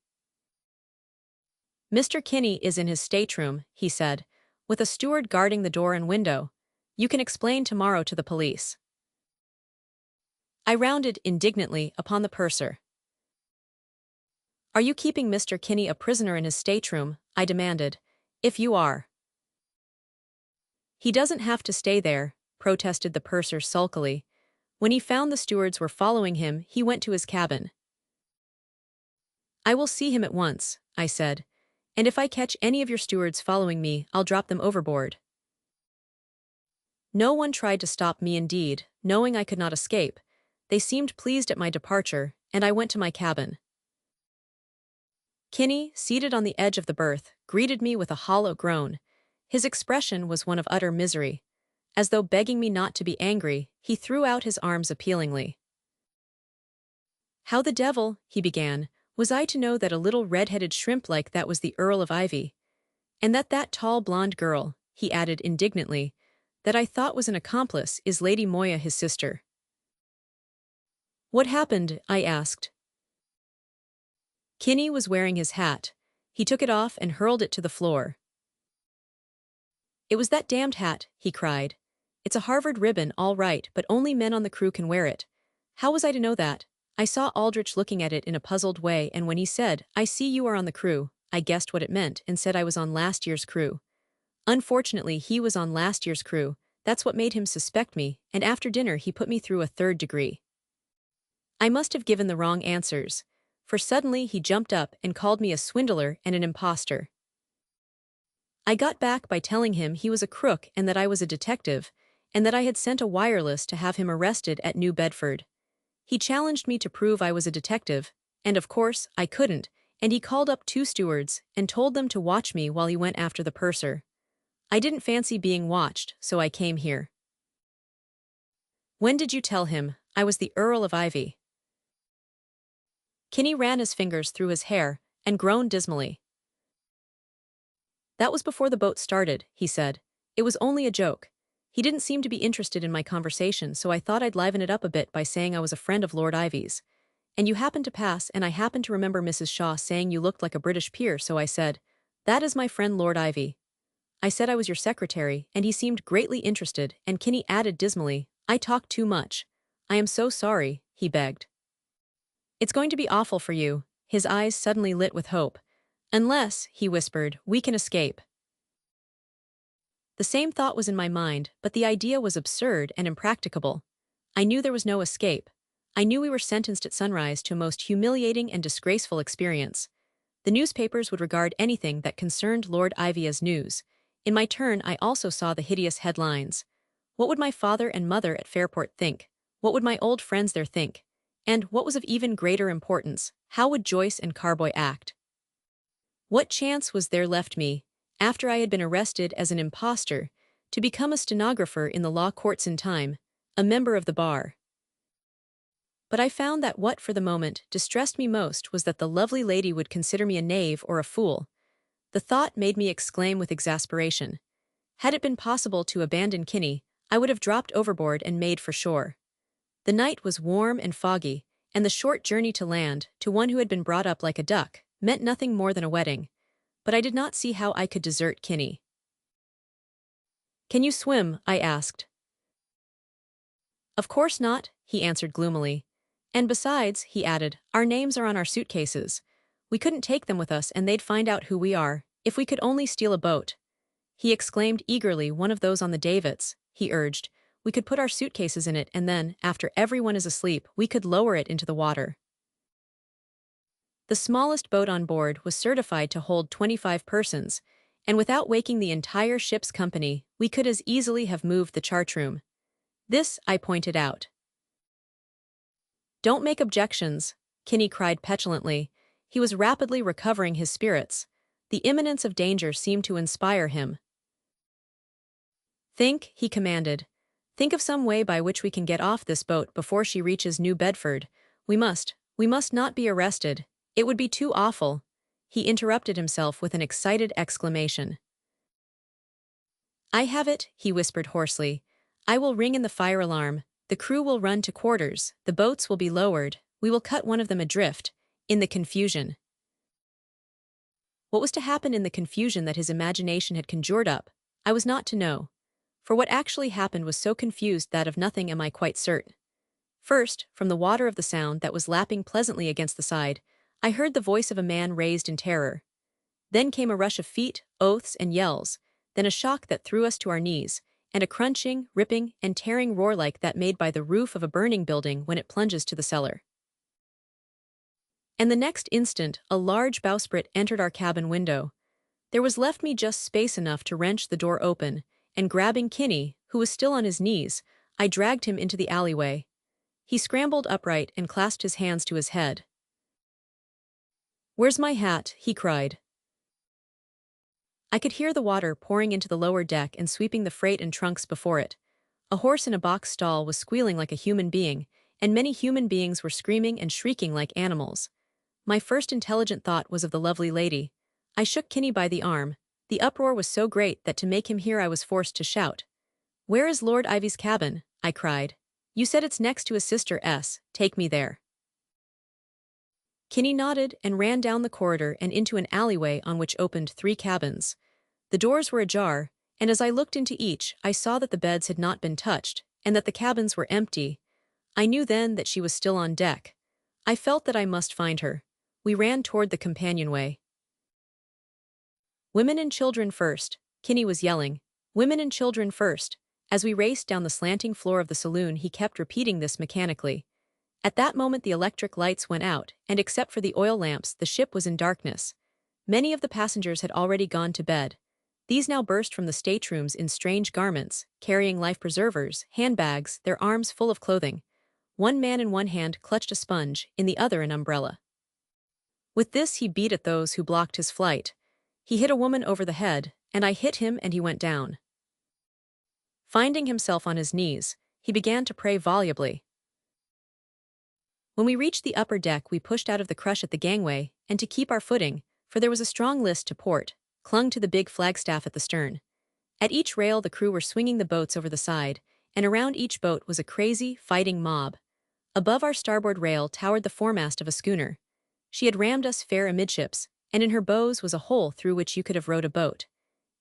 "Mr. Kinney is in his stateroom," he said, "with a steward guarding the door and window. You can explain tomorrow to the police." I rounded indignantly upon the purser. "Are you keeping Mr. Kinney a prisoner in his stateroom?" I demanded. "If you are." "He doesn't have to stay there," protested the purser sulkily. "When he found the stewards were following him, he went to his cabin." "I will see him at once," I said, "and if I catch any of your stewards following me, I'll drop them overboard." No one tried to stop me indeed, knowing I could not escape. They seemed pleased at my departure, and I went to my cabin. Kinney, seated on the edge of the berth, greeted me with a hollow groan. His expression was one of utter misery. As though begging me not to be angry, he threw out his arms appealingly. "How the devil," he began, "was I to know that a little red-headed shrimp like that was the Earl of Ivy? And that tall blonde girl," he added indignantly, "that I thought was an accomplice is Lady Moya, his sister." "What happened?" I asked. Kinney was wearing his hat. He took it off and hurled it to the floor. "It was that damned hat," he cried. "It's a Harvard ribbon, all right, but only men on the crew can wear it. How was I to know that?" I saw Aldrich looking at it in a puzzled way, and when he said, "I see you are on the crew," I guessed what it meant and said I was on last year's crew. Unfortunately, he was on last year's crew. That's what made him suspect me, and after dinner he put me through a 3rd degree. I must have given the wrong answers, for suddenly he jumped up and called me a swindler and an impostor. I got back by telling him he was a crook and that I was a detective, and that I had sent a wireless to have him arrested at New Bedford. He challenged me to prove I was a detective, and of course, I couldn't, and he called up 2 stewards and told them to watch me while he went after the purser. I didn't fancy being watched, so I came here. "When did you tell him I was the Earl of Ivy?" Kinney ran his fingers through his hair and groaned dismally. "That was before the boat started," he said. "It was only a joke. He didn't seem to be interested in my conversation, so I thought I'd liven it up a bit by saying I was a friend of Lord Ivy's. And you happened to pass, and I happened to remember Mrs. Shaw saying you looked like a British peer, so I said, 'That is my friend Lord Ivy.' I said I was your secretary, and he seemed greatly interested, and Kinney added dismally, 'I talk too much. I am so sorry,' he begged. 'It's going to be awful for you.' His eyes suddenly lit with hope. 'Unless,' he whispered, 'we can escape.' The same thought was in my mind, but the idea was absurd and impracticable. I knew there was no escape. I knew we were sentenced at sunrise to a most humiliating and disgraceful experience. The newspapers would regard anything that concerned Lord Ivy as news. In my turn, I also saw the hideous headlines. What would my father and mother at Fairport think? What would my old friends there think? And, what was of even greater importance, how would Joyce and Carboy act? What chance was there left me, after I had been arrested as an impostor, to become a stenographer in the law courts in time, a member of the bar? But I found that what, for the moment, distressed me most was that the lovely lady would consider me a knave or a fool. The thought made me exclaim with exasperation. Had it been possible to abandon Kinney, I would have dropped overboard and made for shore. The night was warm and foggy, and the short journey to land, to one who had been brought up like a duck, meant nothing more than a wedding. But I did not see how I could desert Kinney. "Can you swim?" I asked. "Of course not," he answered gloomily. "And besides," he added, "our names are on our suitcases. We couldn't take them with us and they'd find out who we are, if we could only steal a boat." He exclaimed eagerly, "One of those on the davits," he urged. "We could put our suitcases in it and then, after everyone is asleep, we could lower it into the water." The smallest boat on board was certified to hold 25 persons, and without waking the entire ship's company, we could as easily have moved the chart-room. This, I pointed out. "Don't make objections," Kinney cried petulantly. He was rapidly recovering his spirits. The imminence of danger seemed to inspire him. "Think," he commanded. "Think of some way by which we can get off this boat before she reaches New Bedford. We must not be arrested. It would be too awful." He interrupted himself with an excited exclamation. "I have it," he whispered hoarsely. "I will ring in the fire alarm. The crew will run to quarters. The boats will be lowered. We will cut one of them adrift. In the confusion." What was to happen in the confusion that his imagination had conjured up, I was not to know. For what actually happened was so confused that of nothing am I quite certain. First, from the water of the Sound that was lapping pleasantly against the side, I heard the voice of a man raised in terror. Then came a rush of feet, oaths, and yells, then a shock that threw us to our knees, and a crunching, ripping, and tearing roar like that made by the roof of a burning building when it plunges to the cellar. And the next instant, a large bowsprit entered our cabin window. There was left me just space enough to wrench the door open, and grabbing Kinney, who was still on his knees, I dragged him into the alleyway. He scrambled upright and clasped his hands to his head. "Where's my hat?" he cried. I could hear the water pouring into the lower deck and sweeping the freight and trunks before it. A horse in a box stall was squealing like a human being, and many human beings were screaming and shrieking like animals. My first intelligent thought was of the lovely lady. I shook Kinney by the arm. The uproar was so great that to make him hear I was forced to shout. "Where is Lord Ivy's cabin?" I cried. "You said it's next to his sister S. Take me there." Kinney nodded and ran down the corridor and into an alleyway on which opened 3 cabins. The doors were ajar, and as I looked into each, I saw that the beds had not been touched, and that the cabins were empty. I knew then that she was still on deck. I felt that I must find her. We ran toward the companionway. "Women and children first," Kinney was yelling. "Women and children first." As we raced down the slanting floor of the saloon, he kept repeating this mechanically. At that moment the electric lights went out, and except for the oil lamps, the ship was in darkness. Many of the passengers had already gone to bed. These now burst from the staterooms in strange garments, carrying life preservers, handbags, their arms full of clothing. One man in one hand clutched a sponge, in the other an umbrella. With this he beat at those who blocked his flight. He hit a woman over the head, and I hit him and he went down. Finding himself on his knees, he began to pray volubly. When we reached the upper deck, we pushed out of the crush at the gangway, and to keep our footing, for there was a strong list to port, clung to the big flagstaff at the stern. At each rail the crew were swinging the boats over the side, and around each boat was a crazy, fighting mob. Above our starboard rail towered the foremast of a schooner. She had rammed us fair amidships, and in her bows was a hole through which you could have rowed a boat.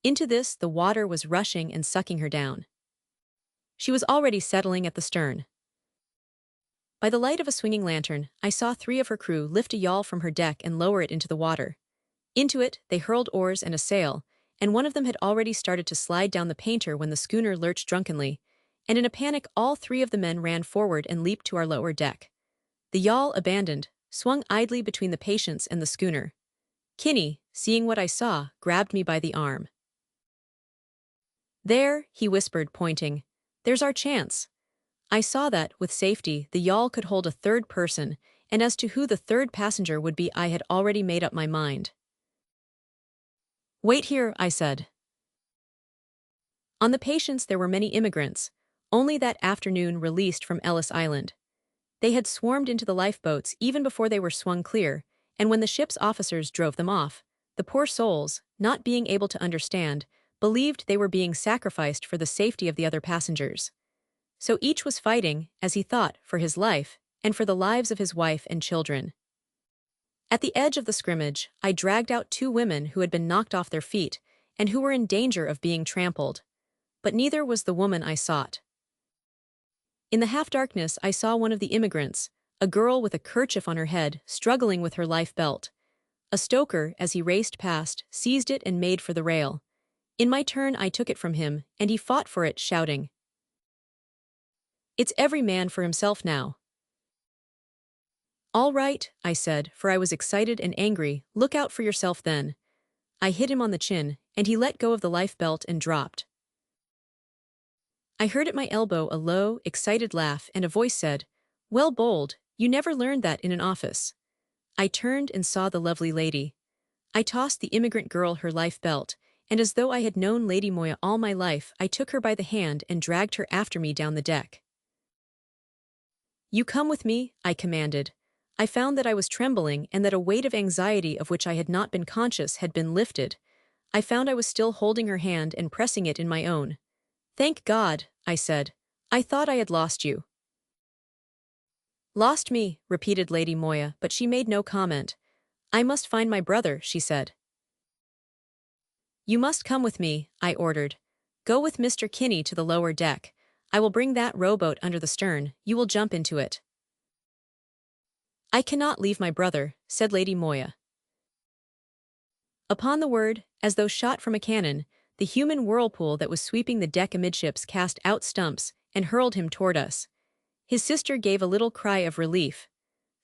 Into this the water was rushing and sucking her down. She was already settling at the stern. By the light of a swinging lantern, I saw 3 of her crew lift a yawl from her deck and lower it into the water. Into it, they hurled oars and a sail, and one of them had already started to slide down the painter when the schooner lurched drunkenly, and in a panic all 3 of the men ran forward and leaped to our lower deck. The yawl, abandoned, swung idly between the Patience and the schooner. Kinney, seeing what I saw, grabbed me by the arm. "There," he whispered, pointing. "There's our chance." I saw that, with safety, the yawl could hold a 3rd person, and as to who the 3rd passenger would be I had already made up my mind. "Wait here," I said. On the Patience there were many immigrants, only that afternoon released from Ellis Island. They had swarmed into the lifeboats even before they were swung clear, and when the ship's officers drove them off, the poor souls, not being able to understand, believed they were being sacrificed for the safety of the other passengers. So each was fighting, as he thought, for his life, and for the lives of his wife and children. At the edge of the scrimmage, I dragged out 2 women who had been knocked off their feet, and who were in danger of being trampled. But neither was the woman I sought. In the half-darkness I saw one of the immigrants, a girl with a kerchief on her head, struggling with her life belt. A stoker, as he raced past, seized it and made for the rail. In my turn I took it from him, and he fought for it, shouting, "It's every man for himself now." "All right," I said, for I was excited and angry, "look out for yourself then." I hit him on the chin, and he let go of the life belt and dropped. I heard at my elbow a low, excited laugh, and a voice said, "Well, Bold, you never learned that in an office." I turned and saw the lovely lady. I tossed the immigrant girl her life belt, and as though I had known Lady Moya all my life, I took her by the hand and dragged her after me down the deck. "You come with me," I commanded. I found that I was trembling and that a weight of anxiety of which I had not been conscious had been lifted. I found I was still holding her hand and pressing it in my own. "Thank God," I said. "I thought I had lost you." "Lost me," repeated Lady Moya, but she made no comment. "I must find my brother," she said. "You must come with me," I ordered. "Go with Mr. Kinney to the lower deck. I will bring that rowboat under the stern, you will jump into it." "I cannot leave my brother," said Lady Moya. Upon the word, as though shot from a cannon, the human whirlpool that was sweeping the deck amidships cast out Stumps and hurled him toward us. His sister gave a little cry of relief.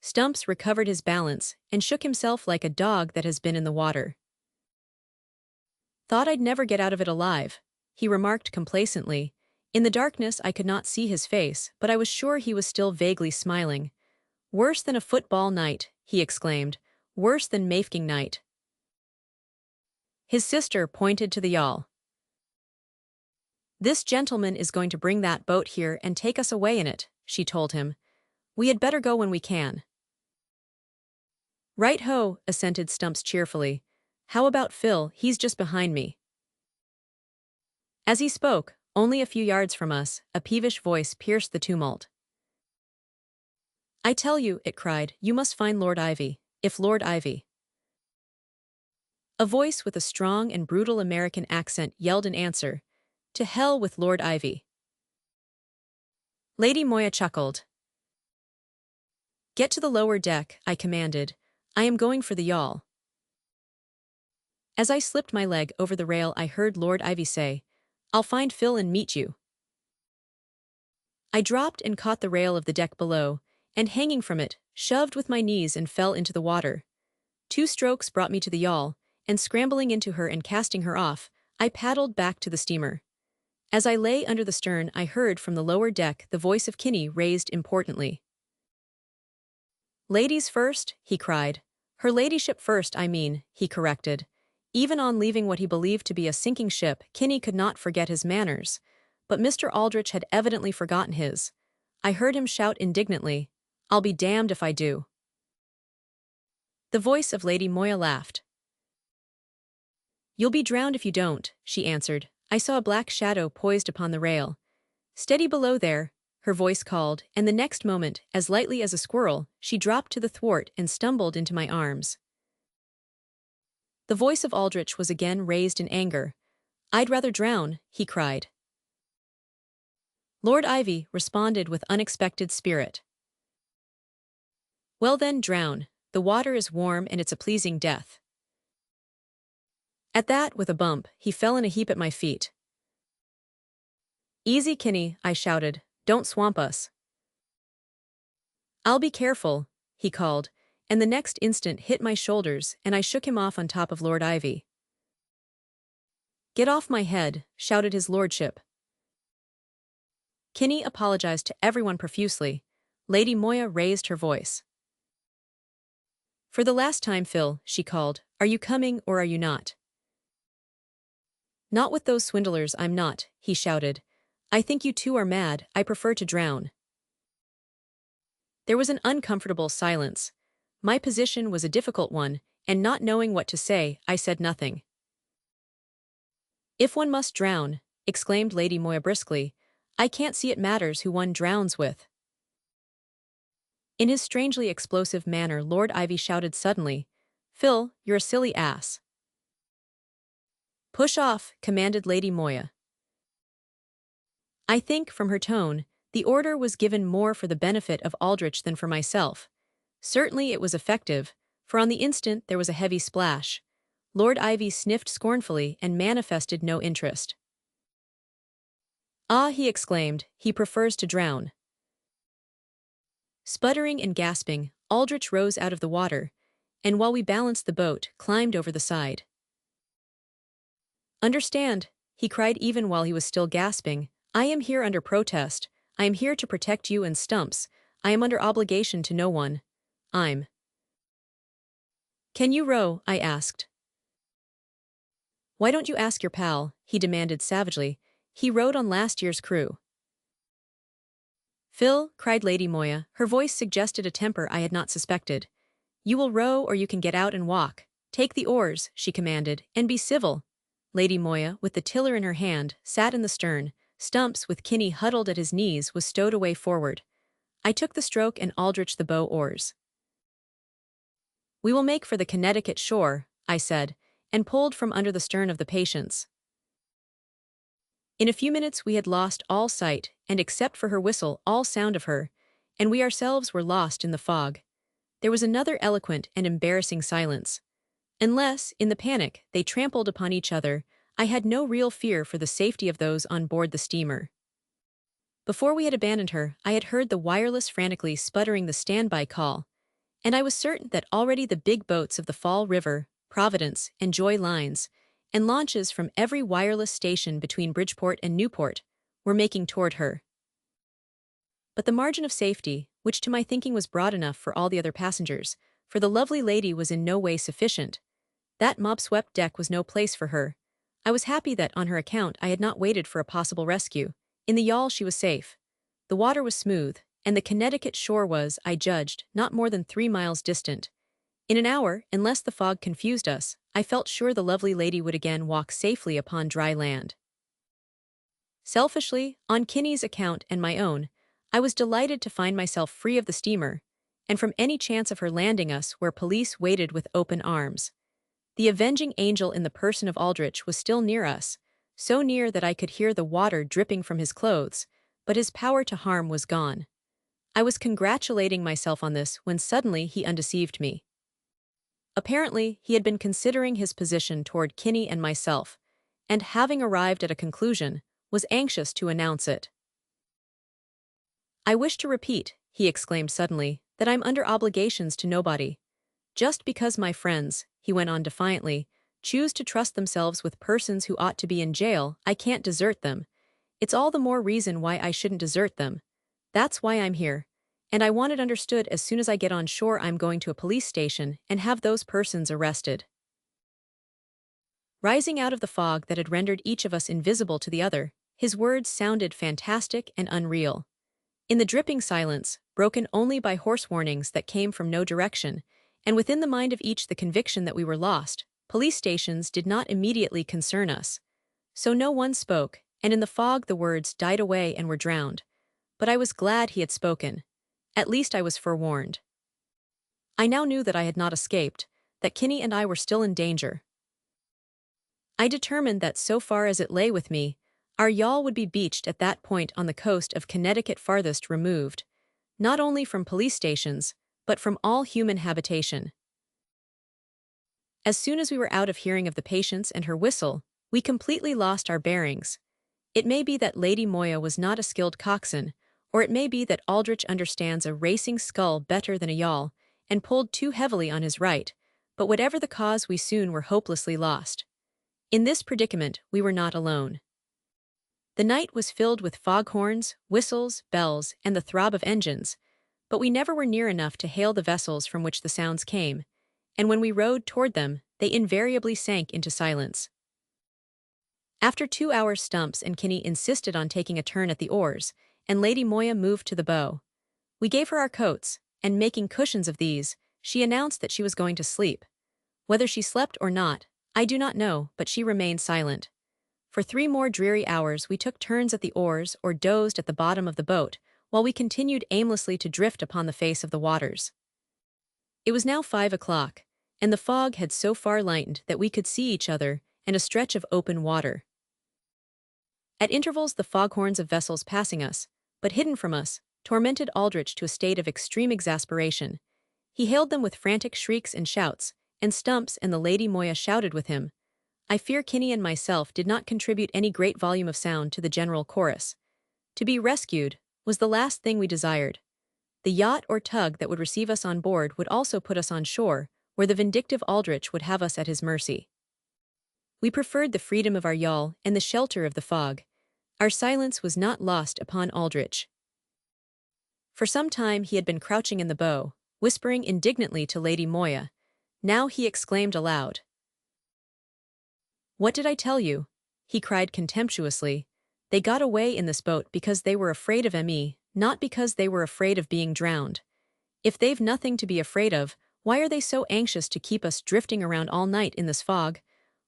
Stumps recovered his balance and shook himself like a dog that has been in the water. "Thought I'd never get out of it alive," he remarked complacently. In the darkness I could not see his face, but I was sure he was still vaguely smiling. "Worse than a football night," he exclaimed. "Worse than Mafeking night." His sister pointed to the yawl. "This gentleman is going to bring that boat here and take us away in it," she told him. "We had better go when we can." "Right-ho," assented Stumps cheerfully. "How about Phil? He's just behind me." As he spoke, only a few yards from us, a peevish voice pierced the tumult. "I tell you," it cried, "you must find Lord Ivy. If Lord Ivy—" A voice with a strong and brutal American accent yelled in answer, "To hell with Lord Ivy." Lady Moya chuckled. "Get to the lower deck," I commanded. "I am going for the yawl." As I slipped my leg over the rail I heard Lord Ivy say, "I'll find Phil and meet you." I dropped and caught the rail of the deck below, and hanging from it, shoved with my knees and fell into the water. 2 strokes brought me to the yawl, and scrambling into her and casting her off, I paddled back to the steamer. As I lay under the stern I heard from the lower deck the voice of Kinney raised importantly. "Ladies first," he cried. "Her ladyship first, I mean," he corrected. Even on leaving what he believed to be a sinking ship, Kinney could not forget his manners, but Mr. Aldrich had evidently forgotten his. I heard him shout indignantly, "I'll be damned if I do." The voice of Lady Moya laughed. "You'll be drowned if you don't," she answered. I saw a black shadow poised upon the rail. "Steady below there," her voice called, and the next moment, as lightly as a squirrel, she dropped to the thwart and stumbled into my arms. The voice of Aldrich was again raised in anger. "I'd rather drown," he cried. Lord Ivy responded with unexpected spirit. "Well then, drown. The water is warm and it's a pleasing death." At that, with a bump, he fell in a heap at my feet. "Easy, Kinney," I shouted. "Don't swamp us." "I'll be careful," he called, and the next instant hit my shoulders and I shook him off on top of Lord Ivy. "Get off my head," shouted his lordship. Kinney apologized to everyone profusely. Lady Moya raised her voice. "For the last time, Phil," she called, "are you coming or are you not?" "Not with those swindlers, I'm not," he shouted. "I think you two are mad. I prefer to drown." There was an uncomfortable silence. My position was a difficult one, and not knowing what to say, I said nothing. "If one must drown," exclaimed Lady Moya briskly, "I can't see it matters who one drowns with." In his strangely explosive manner, Lord Ivy shouted suddenly, "Phil, you're a silly ass." "Push off," commanded Lady Moya. I think, from her tone, the order was given more for the benefit of Aldrich than for myself. Certainly it was effective, for on the instant there was a heavy splash. Lord Ivy sniffed scornfully and manifested no interest. "Ah," he exclaimed, "he prefers to drown." Sputtering and gasping, Aldrich rose out of the water, and while we balanced the boat, climbed over the side. "Understand," he cried even while he was still gasping, "I am here under protest. I am here to protect you and Stumps. I am under obligation to no one. I'm—" "Can you row?" I asked. "Why don't you ask your pal?" he demanded savagely. "He rowed on last year's crew." "Phil," cried Lady Moya, her voice suggested a temper I had not suspected. "You will row or you can get out and walk. Take the oars," she commanded, "and be civil." Lady Moya, with the tiller in her hand, sat in the stern. Stumps, with Kinney huddled at his knees, was stowed away forward. I took the stroke and Aldrich the bow oars. "We will make for the Connecticut shore," I said, and pulled from under the stern of the Patience. In a few minutes we had lost all sight, and except for her whistle, all sound of her, and we ourselves were lost in the fog. There was another eloquent and embarrassing silence. Unless, in the panic, they trampled upon each other, I had no real fear for the safety of those on board the steamer. Before we had abandoned her, I had heard the wireless frantically sputtering the standby call, and I was certain that already the big boats of the Fall River, Providence, and Joy lines, and launches from every wireless station between Bridgeport and Newport, were making toward her. But the margin of safety, which to my thinking was broad enough for all the other passengers, for the lovely lady was in no way sufficient. That mob-swept deck was no place for her. I was happy that, on her account, I had not waited for a possible rescue. In the yawl she was safe. The water was smooth, and the Connecticut shore was, I judged, not more than 3 miles distant. In an hour, unless the fog confused us, I felt sure the lovely lady would again walk safely upon dry land. Selfishly, on Kinney's account and my own, I was delighted to find myself free of the steamer, and from any chance of her landing us where police waited with open arms. The avenging angel in the person of Aldrich was still near us, so near that I could hear the water dripping from his clothes, but his power to harm was gone. I was congratulating myself on this when suddenly he undeceived me. Apparently, he had been considering his position toward Kinney and myself, and having arrived at a conclusion, was anxious to announce it. "I wish to repeat," he exclaimed suddenly, "that I'm under obligations to nobody. Just because my friends," he went on defiantly, "choose to trust themselves with persons who ought to be in jail, I can't desert them. It's all the more reason why I shouldn't desert them. That's why I'm here. And I want it understood as soon as I get on shore I'm going to a police station and have those persons arrested." Rising out of the fog that had rendered each of us invisible to the other, his words sounded fantastic and unreal. In the dripping silence, broken only by hoarse warnings that came from no direction, and within the mind of each the conviction that we were lost, police stations did not immediately concern us. So no one spoke, and in the fog the words died away and were drowned. but I was glad he had spoken. At least I was forewarned. I now knew that I had not escaped, that Kinney and I were still in danger. I determined that so far as it lay with me, our yawl would be beached at that point on the coast of Connecticut farthest removed, not only from police stations, but from all human habitation. As soon as we were out of hearing of the Patience and her whistle, we completely lost our bearings. It may be that Lady Moya was not a skilled coxswain, or it may be that Aldrich understands a racing scull better than a yawl, and pulled too heavily on his right, but whatever the cause we soon were hopelessly lost. In this predicament we were not alone. The night was filled with foghorns, whistles, bells, and the throb of engines, but we never were near enough to hail the vessels from which the sounds came, and when we rowed toward them, they invariably sank into silence. After 2 hours Stumps and Kinney insisted on taking a turn at the oars, and Lady Moya moved to the bow. We gave her our coats, and making cushions of these, she announced that she was going to sleep. Whether she slept or not, I do not know, but she remained silent. For 3 more dreary hours we took turns at the oars or dozed at the bottom of the boat, while we continued aimlessly to drift upon the face of the waters. It was now 5 o'clock, and the fog had so far lightened that we could see each other and a stretch of open water. At intervals the foghorns of vessels passing us, but hidden from us, tormented Aldrich to a state of extreme exasperation. He hailed them with frantic shrieks and shouts, and Stumps and the Lady Moya shouted with him. I fear Kinney and myself did not contribute any great volume of sound to the general chorus. To be rescued was the last thing we desired. The yacht or tug that would receive us on board would also put us on shore, where the vindictive Aldrich would have us at his mercy. We preferred the freedom of our yawl and the shelter of the fog. Our silence was not lost upon Aldrich. For some time he had been crouching in the bow, whispering indignantly to Lady Moya. Now he exclaimed aloud. "What did I tell you?" he cried contemptuously. "They got away in this boat because they were afraid of me, not because they were afraid of being drowned. If they've nothing to be afraid of, why are they so anxious to keep us drifting around all night in this fog?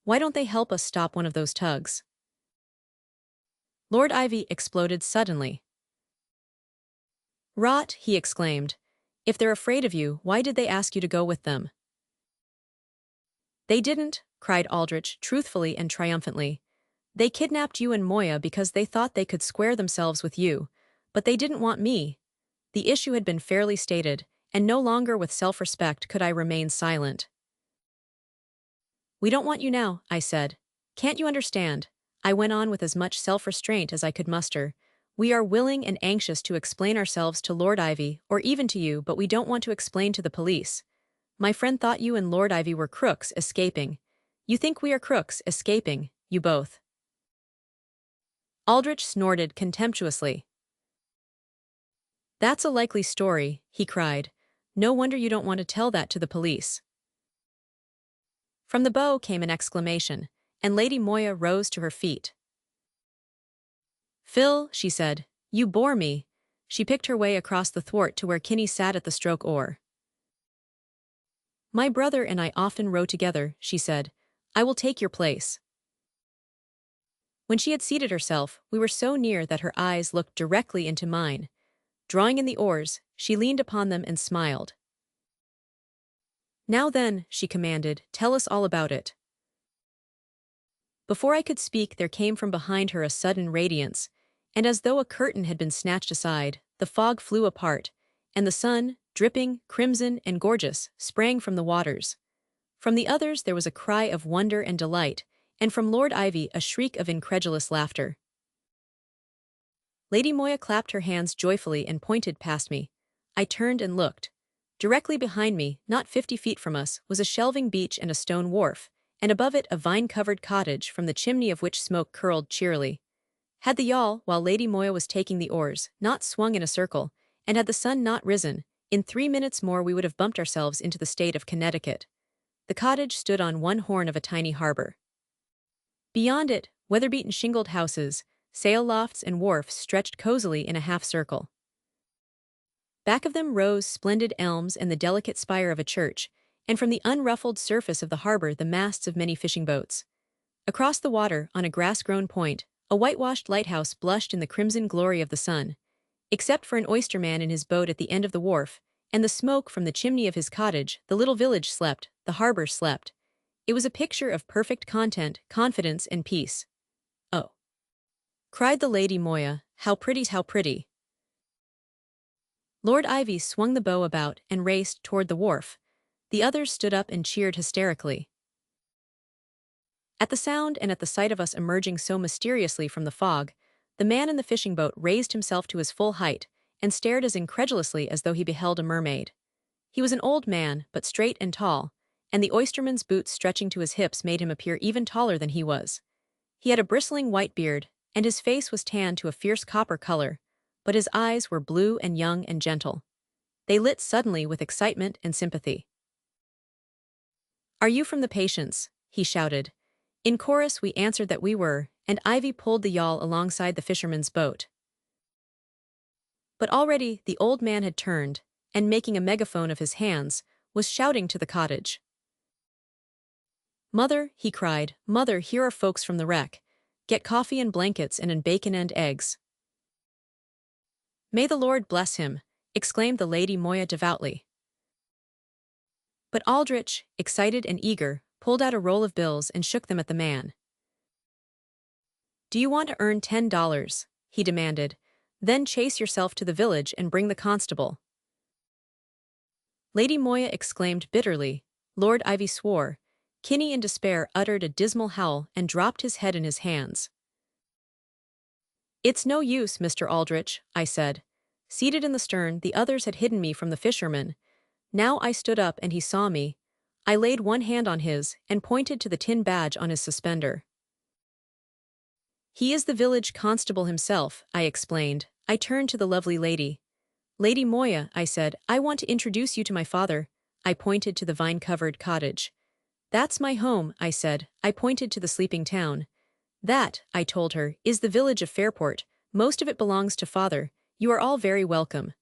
Why don't they help us stop one of those tugs?" Lord Ivy exploded suddenly. "Rot," he exclaimed. "If they're afraid of you, why did they ask you to go with them?" "They didn't," cried Aldrich truthfully and triumphantly. "They kidnapped you and Moya because they thought they could square themselves with you, but they didn't want me." The issue had been fairly stated, and no longer with self-respect could I remain silent. "We don't want you now," I said. "Can't you understand?" I went on with as much self-restraint as I could muster. "We are willing and anxious to explain ourselves to Lord Ivy, or even to you, but we don't want to explain to the police. My friend thought you and Lord Ivy were crooks escaping. You think we are crooks escaping, you both." Aldrich snorted contemptuously. "That's a likely story," he cried. "No wonder you don't want to tell that to the police." From the bow came an exclamation, and Lady Moya rose to her feet. "Phil," she said, "you bore me." She picked her way across the thwart to where Kinney sat at the stroke oar. "My brother and I often row together," she said. "I will take your place." When she had seated herself, we were so near that her eyes looked directly into mine. Drawing in the oars, she leaned upon them and smiled. "Now then," she commanded, "tell us all about it." Before I could speak there came from behind her a sudden radiance, and as though a curtain had been snatched aside, the fog flew apart, and the sun, dripping, crimson, and gorgeous, sprang from the waters. From the others there was a cry of wonder and delight, and from Lord Ivy a shriek of incredulous laughter. Lady Moya clapped her hands joyfully and pointed past me. I turned and looked. Directly behind me, not 50 feet from us, was a shelving beach and a stone wharf, and above it a vine-covered cottage from the chimney of which smoke curled cheerily. Had the yawl, while Lady Moya was taking the oars, not swung in a circle, and had the sun not risen, in 3 minutes more we would have bumped ourselves into the state of Connecticut. The cottage stood on one horn of a tiny harbor. Beyond it, weather-beaten shingled houses, sail lofts and wharfs stretched cozily in a half-circle. Back of them rose splendid elms and the delicate spire of a church, and from the unruffled surface of the harbor the masts of many fishing boats. Across the water, on a grass-grown point, a whitewashed lighthouse blushed in the crimson glory of the sun. Except for an oysterman in his boat at the end of the wharf, and the smoke from the chimney of his cottage, the little village slept, the harbor slept. It was a picture of perfect content, confidence, and peace. "Oh!" cried the Lady Moya, "how pretty, how pretty!" Lord Ivy swung the bow about and raced toward the wharf. The others stood up and cheered hysterically. At the sound and at the sight of us emerging so mysteriously from the fog, the man in the fishing boat raised himself to his full height and stared as incredulously as though he beheld a mermaid. He was an old man, but straight and tall, and the oysterman's boots stretching to his hips made him appear even taller than he was. He had a bristling white beard, and his face was tanned to a fierce copper color, but his eyes were blue and young and gentle. They lit suddenly with excitement and sympathy. "Are you from the Patience?" he shouted. In chorus we answered that we were, and Ivy pulled the yawl alongside the fisherman's boat. But already the old man had turned, and making a megaphone of his hands, was shouting to the cottage. "Mother," he cried, "Mother, here are folks from the wreck. Get coffee and blankets and bacon and eggs." "May the Lord bless him," exclaimed the Lady Moya devoutly. But Aldrich, excited and eager, pulled out a roll of bills and shook them at the man. "Do you want to earn $10? He demanded. "Then chase yourself to the village and bring the constable." Lady Moya exclaimed bitterly. Lord Ivy swore. Kinney in despair uttered a dismal howl and dropped his head in his hands. "It's no use, Mr. Aldrich," I said. Seated in the stern, the others had hidden me from the fisherman. Now I stood up and he saw me. I laid one hand on his and pointed to the tin badge on his suspender. "He is the village constable himself," I explained. I turned to the lovely lady. "Lady Moya," I said, "I want to introduce you to my father." I pointed to the vine-covered cottage. "That's my home," I said. I pointed to the sleeping town. "That," I told her, "is the village of Fairport. Most of it belongs to father. You are all very welcome."